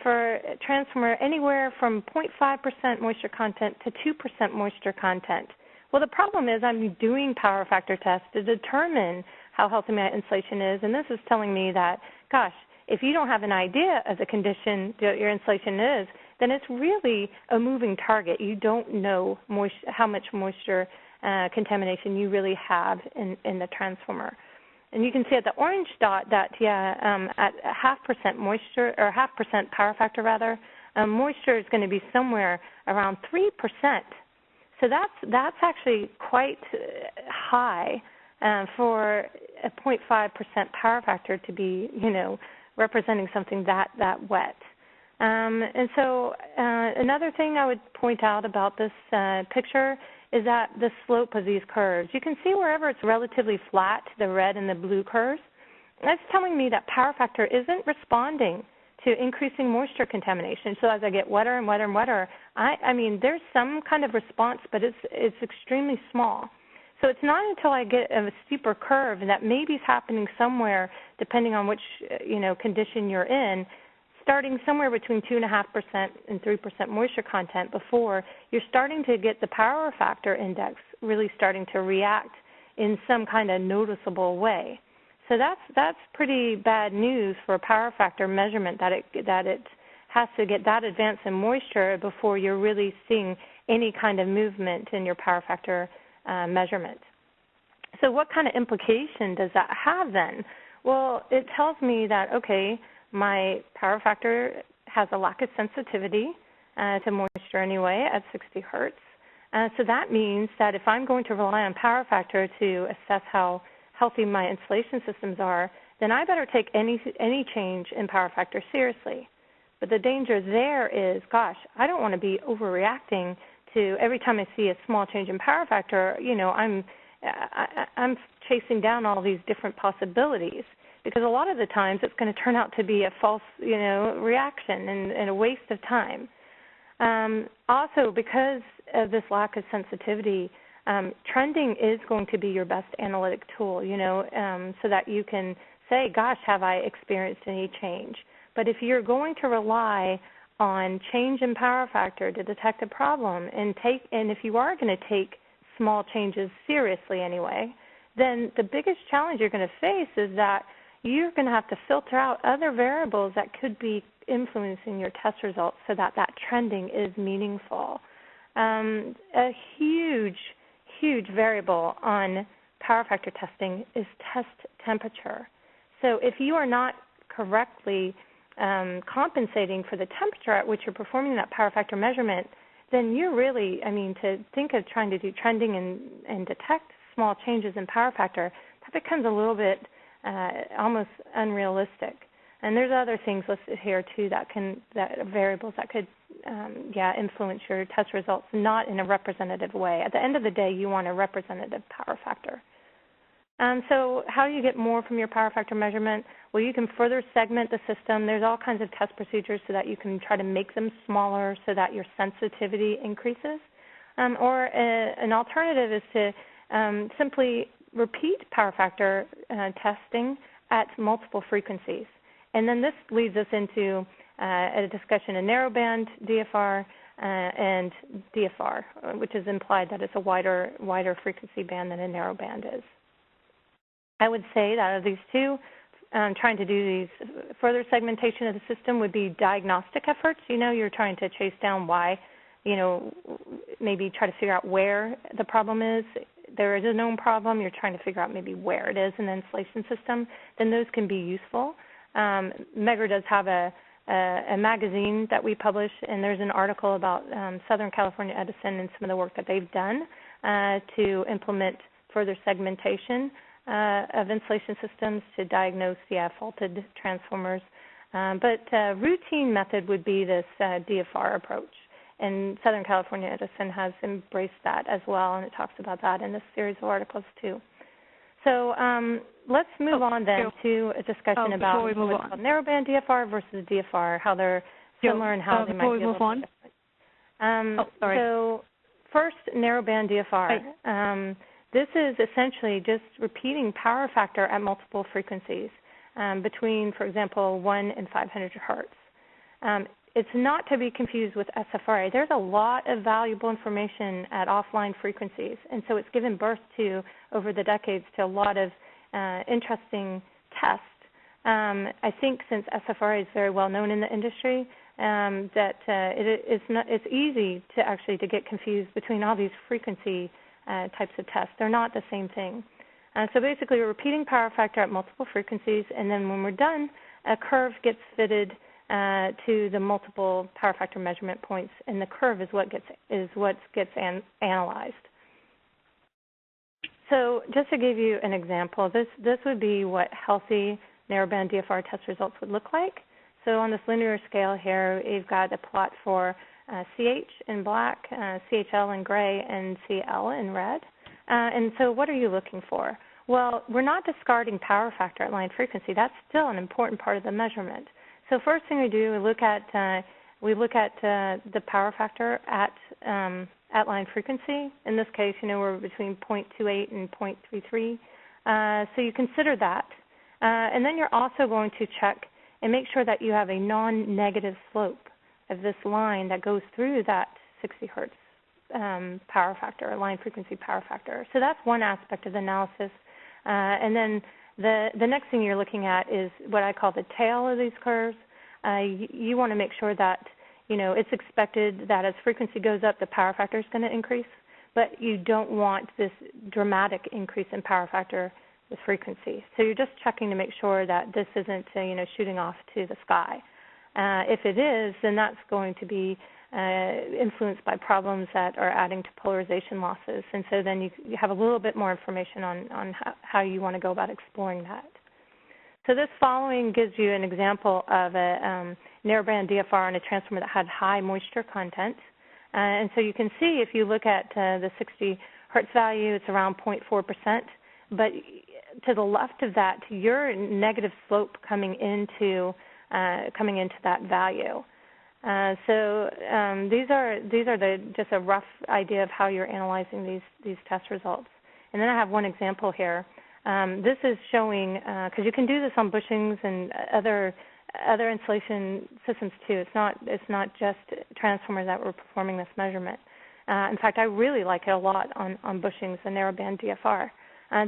for a transformer anywhere from 0.5% moisture content to 2% moisture content. Well, the problem is I'm doing power factor tests to determine how healthy my insulation is, and this is telling me that, gosh, if you don't have an idea of the condition that your insulation is, then it's really a moving target. You don't know how much moisture contamination you really have in the transformer. And you can see at the orange dot that, at 0.5% moisture, or 0.5% power factor rather, moisture is going to be somewhere around 3%. So that's actually quite high for a 0.5% power factor to be, you know, representing something that wet. And so another thing I would point out about this picture is that the slope of these curves. You can see wherever it's relatively flat, the red and the blue curves, that's telling me that power factor isn't responding to increasing moisture contamination. So as I get wetter and wetter and wetter, I mean, there's some kind of response, but it's extremely small. So it's not until I get a steeper curve, and that maybe is happening somewhere, depending on which condition you're in, starting somewhere between 2.5% and 3% moisture content before you're starting to get the power factor index really starting to react in some kind of noticeable way. So that's pretty bad news for a power factor measurement, that it has to get that advanced in moisture before you're really seeing any kind of movement in your power factor measurement. So what kind of implication does that have then? Well, it tells me that, okay, my power factor has a lack of sensitivity to moisture anyway at 60 hertz. So that means that if I'm going to rely on power factor to assess how healthy my insulation systems are, then I better take any change in power factor seriously. But the danger there is, gosh, I don't want to be overreacting to every time I see a small change in power factor, I'm chasing down all these different possibilities, because a lot of the times it's going to turn out to be a false, reaction and a waste of time. Also, because of this lack of sensitivity, trending is going to be your best analytic tool, so that you can say, gosh, have I experienced any change? But if you're going to rely on change in power factor to detect a problem, and if you are going to take small changes seriously anyway, then the biggest challenge you're going to face is that you're going to have to filter out other variables that could be influencing your test results so that trending is meaningful. A huge variable on power factor testing is test temperature. So if you are not correctly compensating for the temperature at which you're performing that power factor measurement, then you're really, to think of trying to do trending and detect small changes in power factor, that becomes a little bit almost unrealistic. And there's other things listed here too that variables that could influence your test results, not in a representative way. At the end of the day, you want a representative power factor. So how do you get more from your power factor measurement? Well, you can further segment the system. There's all kinds of test procedures so that you can try to make them smaller so that your sensitivity increases. Or an alternative is to simply repeat power factor testing at multiple frequencies. And then this leads us into a discussion of narrowband DFR and DFR, which is implied that it's a wider frequency band than a narrowband is. I would say that out of these two, trying to do these further segmentation of the system would be diagnostic efforts. You're trying to chase down why, maybe try to figure out where the problem is. There is a known problem. You're trying to figure out maybe where it is in the insulation system. Then those can be useful. Megger does have a magazine that we publish, and there's an article about Southern California Edison and some of the work that they've done to implement further segmentation of insulation systems to diagnose faulted transformers. But routine method would be this DFR approach. And Southern California Edison has embraced that as well, and it talks about that in this series of articles too. So let's move on then to a discussion about what's called narrowband DFR versus DFR, how they're similar and how they might be a little bit different. So first, narrowband DFR. This is essentially just repeating power factor at multiple frequencies between, for example, 1 and 500 hertz. It's not to be confused with SFRA. There's a lot of valuable information at offline frequencies, and so it's given birth to, over the decades, to a lot of interesting tests. I think since SFRA is very well known in the industry, that it's easy to get confused between all these frequency types of tests. They're not the same thing. So basically, we're repeating power factor at multiple frequencies, and then when we're done, a curve gets fitted to the multiple power factor measurement points, and the curve is what gets analyzed. So just to give you an example, this would be what healthy narrowband DFR test results would look like. So on this linear scale here, you've got a plot for CH in black, CHL in gray, and CL in red. And so what are you looking for? Well, we're not discarding power factor at line frequency. That's still an important part of the measurement. So first thing we do, we look at the power factor at line frequency. In this case, we're between 0.28 and 0.33. So you consider that. And then you're also going to check and make sure that you have a non-negative slope of this line that goes through that 60 hertz power factor, or line frequency power factor. So that's one aspect of the analysis. And then the next thing you're looking at is what I call the tail of these curves. You want to make sure that it's expected that as frequency goes up, the power factor is going to increase, but you don't want this dramatic increase in power factor with frequency. So you're just checking to make sure that this isn't shooting off to the sky. If it is, then that's going to be influenced by problems that are adding to polarization losses. And so then you have a little bit more information on how you want to go about exploring that. So this following gives you an example of a narrowband DFR on a transformer that had high moisture content. And so you can see if you look at the 60 hertz value, it's around 0.4%. But to the left of that, your negative slope coming into that value. So these are just a rough idea of how you're analyzing these test results. And then I have one example here. This is showing, because you can do this on bushings and other insulation systems too. It's not just transformers that were performing this measurement. In fact, I really like it a lot on bushings, the narrowband DFR.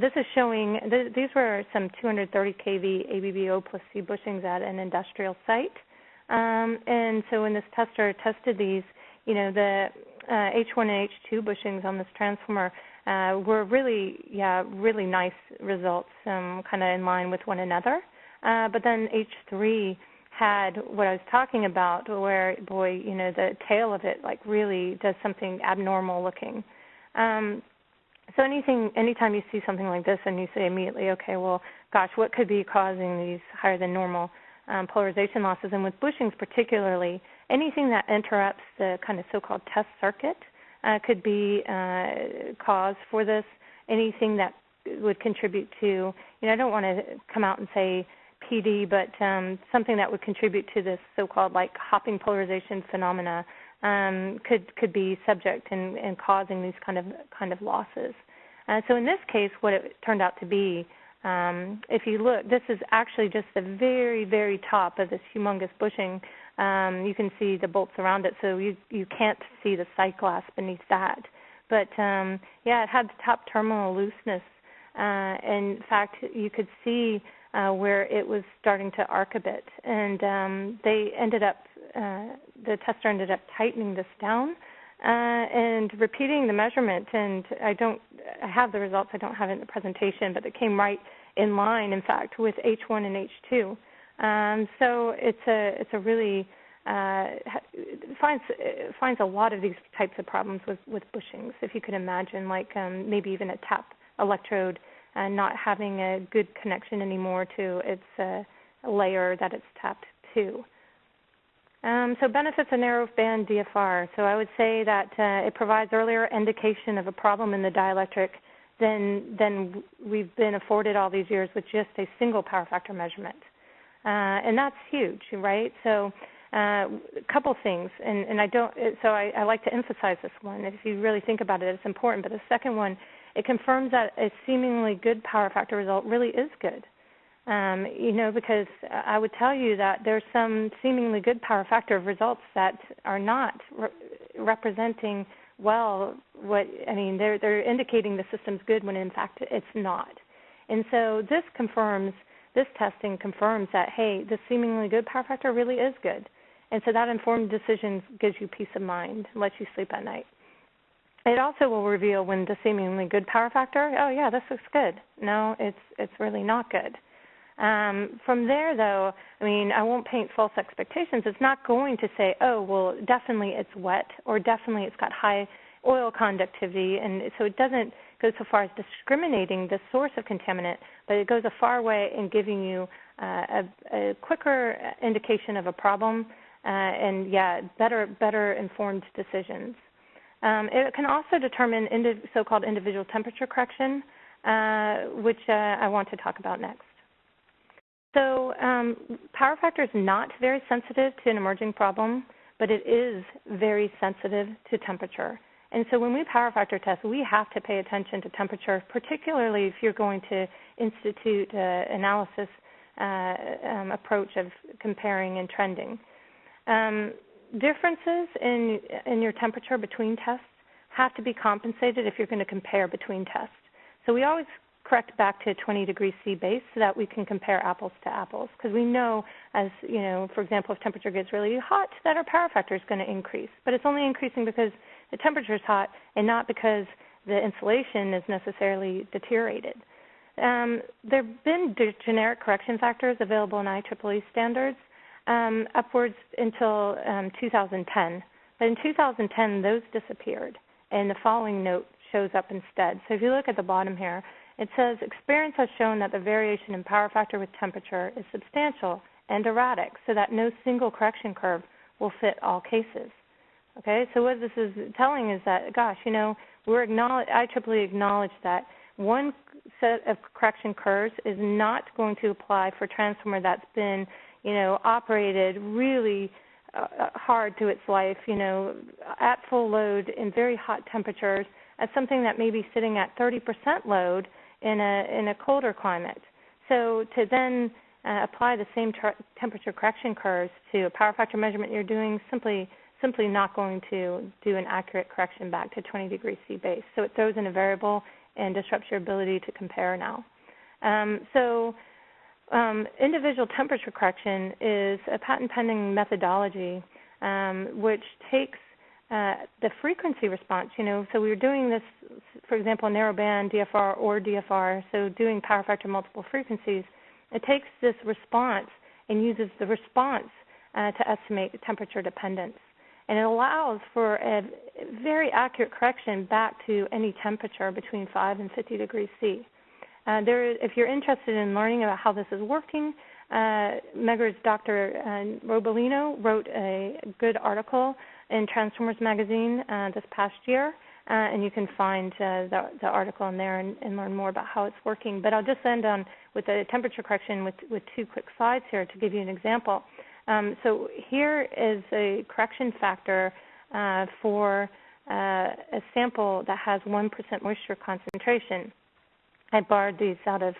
This is showing, these were some 230 kV ABBO plus C bushings at an industrial site. And so when this tester tested these, the H1 and H2 bushings on this transformer were really nice results, kind of in line with one another. But then H3 had what I was talking about, where, boy, the tail of it like really does something abnormal looking. So anytime you see something like this and you say immediately, okay, well, gosh, what could be causing these higher than normal polarization losses? And with bushings particularly, anything that interrupts the kind of so-called test circuit could be cause for this. Anything that would contribute to, I don't want to come out and say PD, but something that would contribute to this so-called like hopping polarization phenomena could be subject and causing these kind of losses. So in this case, what it turned out to be, if you look, this is actually just the very, very top of this humongous bushing. You can see the bolts around it, so you can't see the sight glass beneath that. But it had the top terminal looseness. In fact, you could see where it was starting to arc a bit, and the tester ended up tightening this down and repeating the measurement. And I have the results. I don't have it in the presentation, but it came right in line, in fact, with H1 and H2. So it's a really finds a lot of these types of problems with bushings. If you could imagine, like maybe even a tap electrode not having a good connection anymore to its layer that it's tapped to. So benefits of narrowband DFR. So I would say that it provides earlier indication of a problem in the dielectric than we've been afforded all these years with just a single power factor measurement. And that's huge, right? So a couple things, and I like to emphasize this one. If you really think about it, it's important. But the second one, it confirms that a seemingly good power factor result really is good. Because I would tell you that there's some seemingly good power factor results that are not representing well they're indicating the system's good when in fact it's not. And so this testing confirms that, hey, the seemingly good power factor really is good. And so that informed decision gives you peace of mind, lets you sleep at night. It also will reveal when the seemingly good power factor, oh yeah, this looks good. No, it's really not good. From there, though, I won't paint false expectations. It's not going to say, oh, well, definitely it's wet, or definitely it's got high oil conductivity, and so it doesn't go so far as discriminating the source of contaminant, but it goes a far way in giving you a quicker indication of a problem and, better informed decisions. It can also determine so-called individual temperature correction, which I want to talk about next. So power factor is not very sensitive to an emerging problem, but it is very sensitive to temperature. And so when we power factor test, we have to pay attention to temperature, particularly if you're going to institute analysis approach of comparing and trending. Differences in your temperature between tests have to be compensated if you're going to compare between tests. So we always correct back to 20 degrees C base so that we can compare apples to apples, because we know, as for example, if temperature gets really hot, that our power factor is going to increase. But it's only increasing because the temperature is hot and not because the insulation is necessarily deteriorated. There have been generic correction factors available in IEEE standards upwards until 2010. But in 2010, those disappeared, and the following note shows up instead. So if you look at the bottom here, it says, experience has shown that the variation in power factor with temperature is substantial and erratic, so that no single correction curve will fit all cases. Okay, so what this is telling is that, gosh, you know, IEEE acknowledge that one set of correction curves is not going to apply for a transformer that's been, you know, operated really hard to its life, you know, at full load in very hot temperatures, as something that may be sitting at 30% load in a colder climate. So to then apply the same temperature correction curves to a power factor measurement you're doing, simply not going to do an accurate correction back to 20 degrees C base. So it throws in a variable and disrupts your ability to compare now. Individual temperature correction is a patent-pending methodology which takes the frequency response, you know, so we were doing this, for example, narrowband DFR or DFR, so doing power factor multiple frequencies. It takes this response and uses the response to estimate the temperature dependence. And it allows for a very accurate correction back to any temperature between 5 and 50 degrees C. If you're interested in learning about how this is working, Megger's Dr. Robolino wrote a good article in Transformers Magazine this past year, and you can find the article in there and learn more about how it's working. But I'll just end on with the temperature correction with two quick slides here to give you an example. So here is a correction factor for a sample that has 1% moisture concentration. I borrowed these out of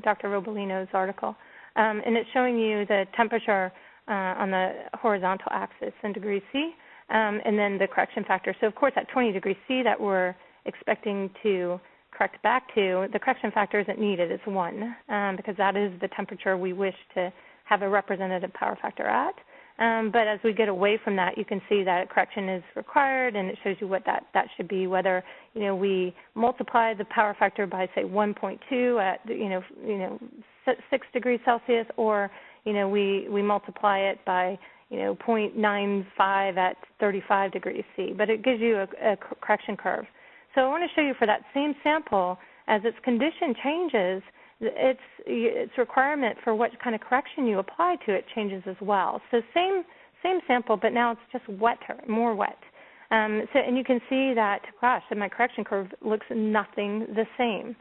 Dr. Robolino's article. And it's showing you the temperature on the horizontal axis in degrees C, and then the correction factor. So, of course, at 20 degrees C that we're expecting to correct back to, the correction factor isn't needed. It's 1 because that is the temperature we wish to have a representative power factor at. But as we get away from that, you can see that correction is required, and it shows you what that should be, whether, you know, we multiply the power factor by, say, 1.2 at, you know, 6 degrees Celsius, or, you know, we multiply it by, you know, 0.95 at 35 degrees C. But it gives you a correction curve. So I want to show you for that same sample, as its condition changes, its requirement for what kind of correction you apply to it changes as well. So same sample, but now it's just wetter, more wet. And you can see that, gosh, my correction curve looks nothing the same.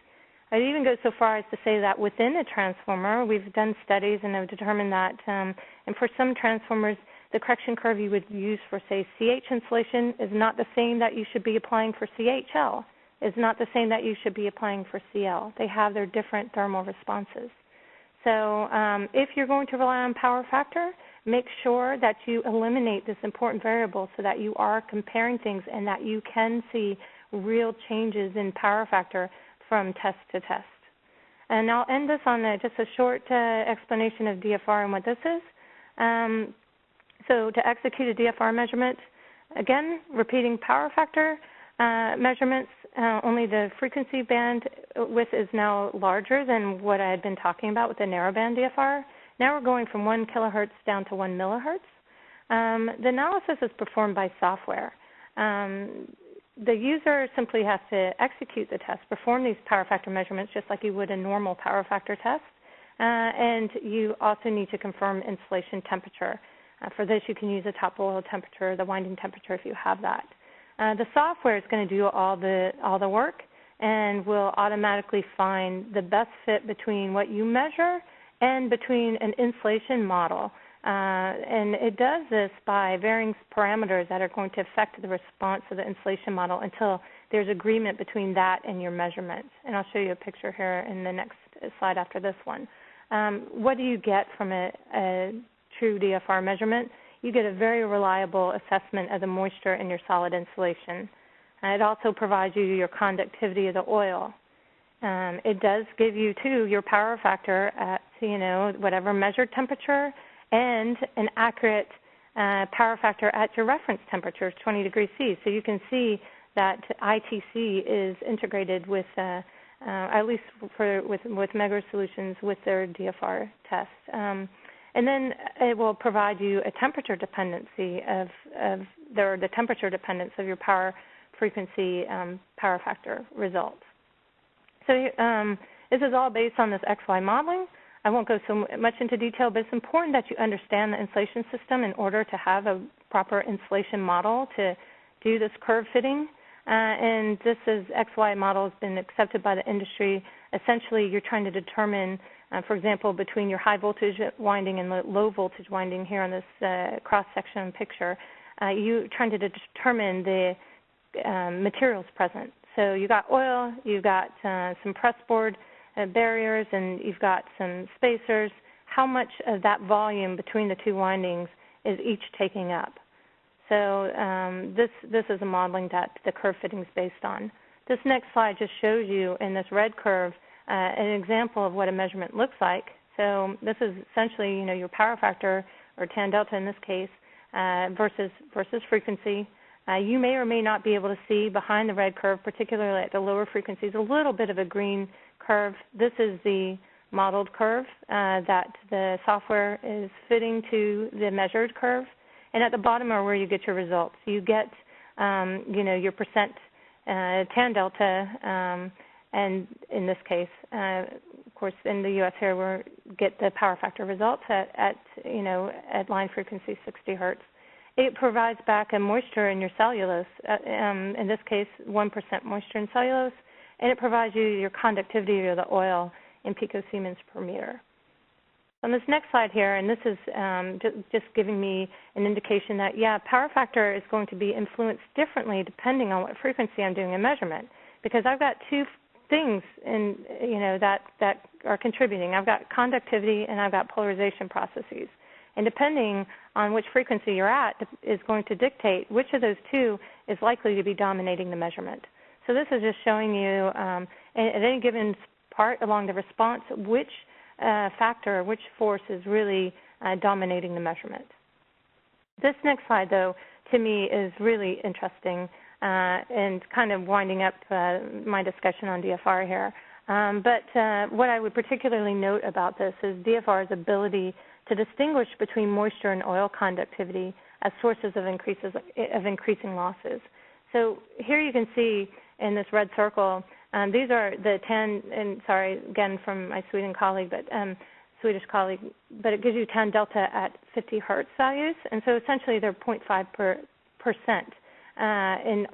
I'd even go so far as to say that within a transformer, we've done studies and have determined that, and for some transformers, the correction curve you would use for, say, CH insulation is not the same that you should be applying for CHL. Is not the same that you should be applying for CL. They have their different thermal responses. So if you're going to rely on power factor, make sure that you eliminate this important variable so that you are comparing things and that you can see real changes in power factor from test to test. And I'll end this on just a short explanation of DFR and what this is. So to execute a DFR measurement, again, repeating power factor measurements, only the frequency band width is now larger than what I had been talking about with the narrowband DFR. Now we're going from 1 kilohertz down to 1 millihertz. The analysis is performed by software. The user simply has to execute the test, perform these power factor measurements just like you would a normal power factor test, and you also need to confirm insulation temperature. For this, you can use the top oil temperature, the winding temperature if you have that. The software is going to do all the work and will automatically find the best fit between what you measure and between an insulation model. And it does this by varying parameters that are going to affect the response of the insulation model until there's agreement between that and your measurements. And I'll show you a picture here in the next slide after this one. What do you get from a true DFR measurement? You get a very reliable assessment of the moisture in your solid insulation. It also provides you your conductivity of the oil. It does give you, too, your power factor at, you know, whatever measured temperature and an accurate power factor at your reference temperature, 20 degrees C. So you can see that ITC is integrated with, at least with Megger Solutions, with their DFR test. And then it will provide you a temperature dependency the temperature dependence of your power frequency power factor results. So this is all based on this XY modeling. I won't go so much into detail, but it's important that you understand the insulation system in order to have a proper insulation model to do this curve fitting. And this XY model has been accepted by the industry. Essentially, you're trying to determine, for example, between your high voltage winding and the low voltage winding here on this cross-section picture, you're trying to determine the materials present. So you got oil, you've got some pressboard barriers, and you've got some spacers. How much of that volume between the two windings is each taking up? So this is a modeling that the curve fitting is based on. This next slide just shows you in this red curve an example of what a measurement looks like. So this is essentially, your power factor, or tan delta in this case, versus frequency. You may or may not be able to see behind the red curve, particularly at the lower frequencies, a little bit of a green curve. This is the modeled curve that the software is fitting to the measured curve. And at the bottom are where you get your results. You get, your percent tan delta, and in this case, of course, in the U.S. here, we get the power factor results at line frequency 60 hertz. It provides back a moisture in your cellulose, in this case, 1% moisture in cellulose, and it provides you your conductivity of the oil in picosiemens per meter. On this next slide here, and this is just giving me an indication that, power factor is going to be influenced differently depending on what frequency I'm doing a measurement, because I've got two things that are contributing. I've got conductivity and I've got polarization processes. And depending on which frequency you're at is going to dictate which of those two is likely to be dominating the measurement. So this is just showing you at any given part along the response which factor, which force is really dominating the measurement. This next slide, though, to me is really interesting and kind of winding up my discussion on DFR here. But what I would particularly note about this is DFR's ability to distinguish between moisture and oil conductivity as sources of increasing losses. So here you can see in this red circle, these are the and sorry again from my Swedish colleague, but it gives you tan delta at 50 hertz values, and so essentially they're 0.5%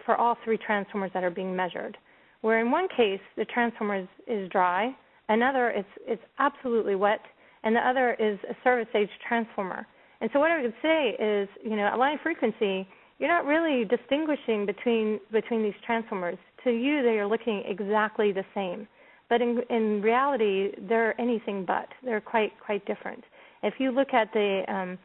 for all three transformers that are being measured. Where in one case the transformer is dry, another it's absolutely wet, and the other is a service age transformer. And so what I would say is, at line frequency, you're not really distinguishing between these transformers. To you, they are looking exactly the same. But in reality, they're anything but. They're quite different. If you look at the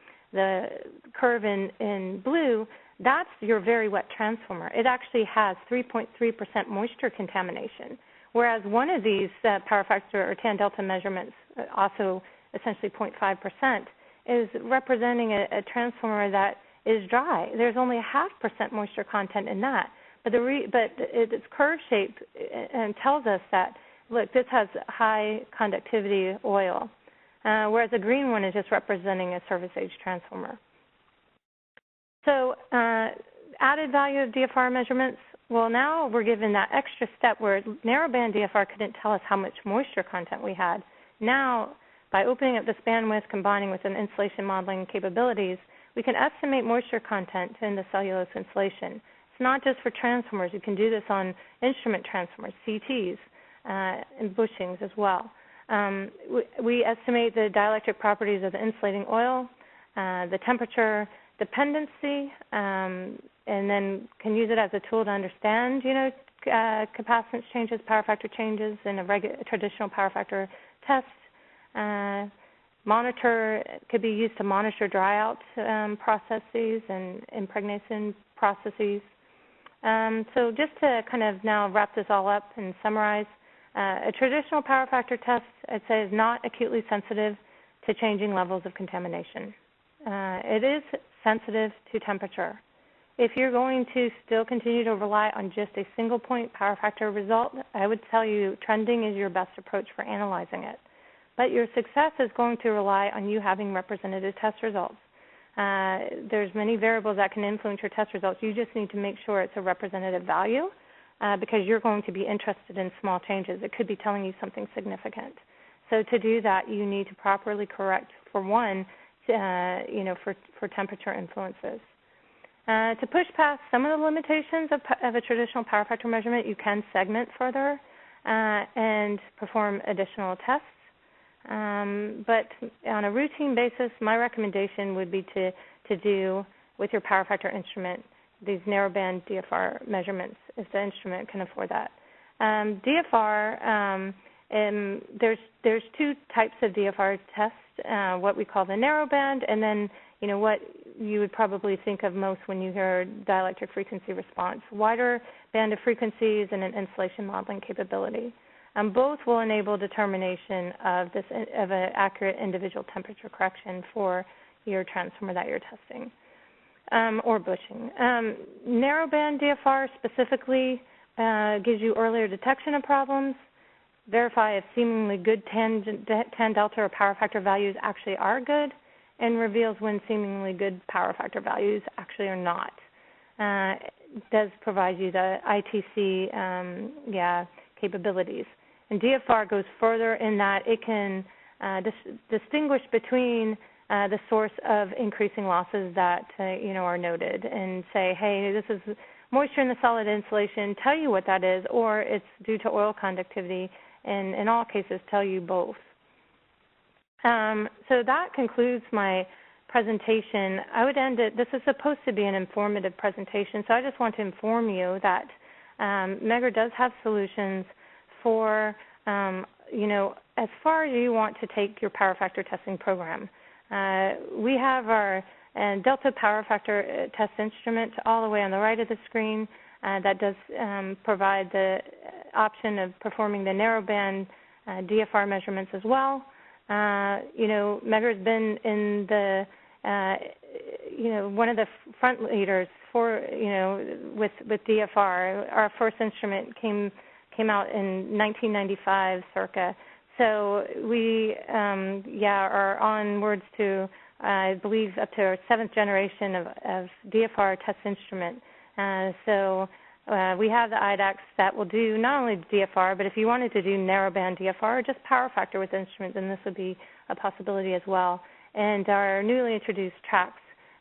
curve in blue, that's your very wet transformer. It actually has 3.3% moisture contamination, whereas one of these power factor or tan delta measurements, also essentially 0.5%, is representing a transformer that is dry. There's only 0.5% moisture content in that. But its curve shape tells us that, look, this has high conductivity oil, whereas the green one is just representing a service age transformer. So added value of DFR measurements, well, now we're given that extra step where narrowband DFR couldn't tell us how much moisture content we had. Now, by opening up this bandwidth, combining with an insulation modeling capabilities, we can estimate moisture content in the cellulose insulation. It's not just for transformers. You can do this on instrument transformers, CTs, and bushings as well. We estimate the dielectric properties of the insulating oil, the temperature dependency, and then can use it as a tool to understand, capacitance changes, power factor changes in a traditional power factor test. Could be used to monitor dry out processes and impregnation processes. So just to kind of now wrap this all up and summarize, a traditional power factor test, I'd say, is not acutely sensitive to changing levels of contamination. It is sensitive to temperature. If you're going to still continue to rely on just a single point power factor result, I would tell you trending is your best approach for analyzing it. but your success is going to rely on you having representative test results. There's many variables that can influence your test results. You just need to make sure it's a representative value because you're going to be interested in small changes. It could be telling you something significant. So to do that, you need to properly correct for one, for temperature influences. To push past some of the limitations of a traditional power factor measurement, you can segment further and perform additional tests. But on a routine basis, my recommendation would be to do with your power factor instrument these narrowband DFR measurements if the instrument can afford that. DFR, there's two types of DFR tests, what we call the narrowband, and then what you would probably think of most when you hear dielectric frequency response, wider band of frequencies and an insulation modeling capability. Both will enable determination of an accurate individual temperature correction for your transformer that you're testing or bushing. Narrowband DFR specifically gives you earlier detection of problems, verify if seemingly good tan delta or power factor values actually are good, and reveals when seemingly good power factor values actually are not. It does provide you the ITC capabilities. And DFR goes further in that it can distinguish between the source of increasing losses that are noted and say, hey, this is moisture in the solid insulation, tell you what that is, or it's due to oil conductivity, and in all cases tell you both. So that concludes my presentation. I would end it. This is supposed to be an informative presentation, so I just want to inform you that Megger does have solutions for, as far as you want to take your power factor testing program. We have our Delta power factor test instrument all the way on the right of the screen that does provide the option of performing the narrowband DFR measurements as well. Megger's been in the, one of the front leaders for, with DFR. Our first instrument came out in 1995 circa. So we, are onwards to, I believe, up to our 7th generation of DFR test instrument. We have the IDAX that will do not only DFR, but if you wanted to do narrowband DFR or just power factor with instruments, then this would be a possibility as well. And our newly introduced TRAX,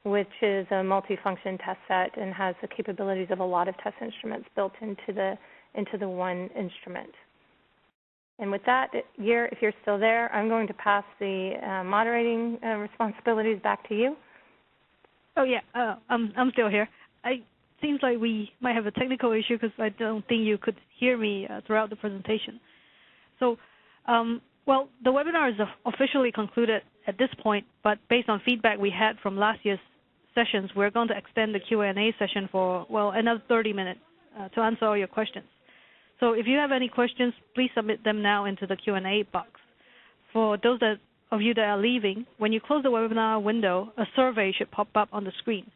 which is a multifunction test set and has the capabilities of a lot of test instruments built into the one instrument. And with that, if you're still there, I'm going to pass the moderating responsibilities back to you. Oh yeah, I'm still here. Seems like we might have a technical issue because I don't think you could hear me throughout the presentation. So, well, the webinar is officially concluded at this point, but based on feedback we had from last year's sessions, we're going to extend the Q&A session for, well, another 30 minutes to answer all your questions. So if you have any questions, please submit them now into the Q&A box. For those of you that are leaving, when you close the webinar window, a survey should pop up on the screen.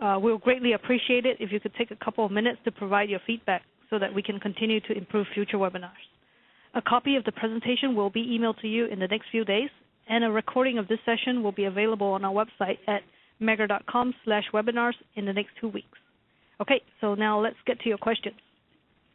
We'll greatly appreciate it if you could take a couple of minutes to provide your feedback so that we can continue to improve future webinars. A copy of the presentation will be emailed to you in the next few days, and a recording of this session will be available on our website at megger.com/webinars in the next 2 weeks. Okay, so now let's get to your questions.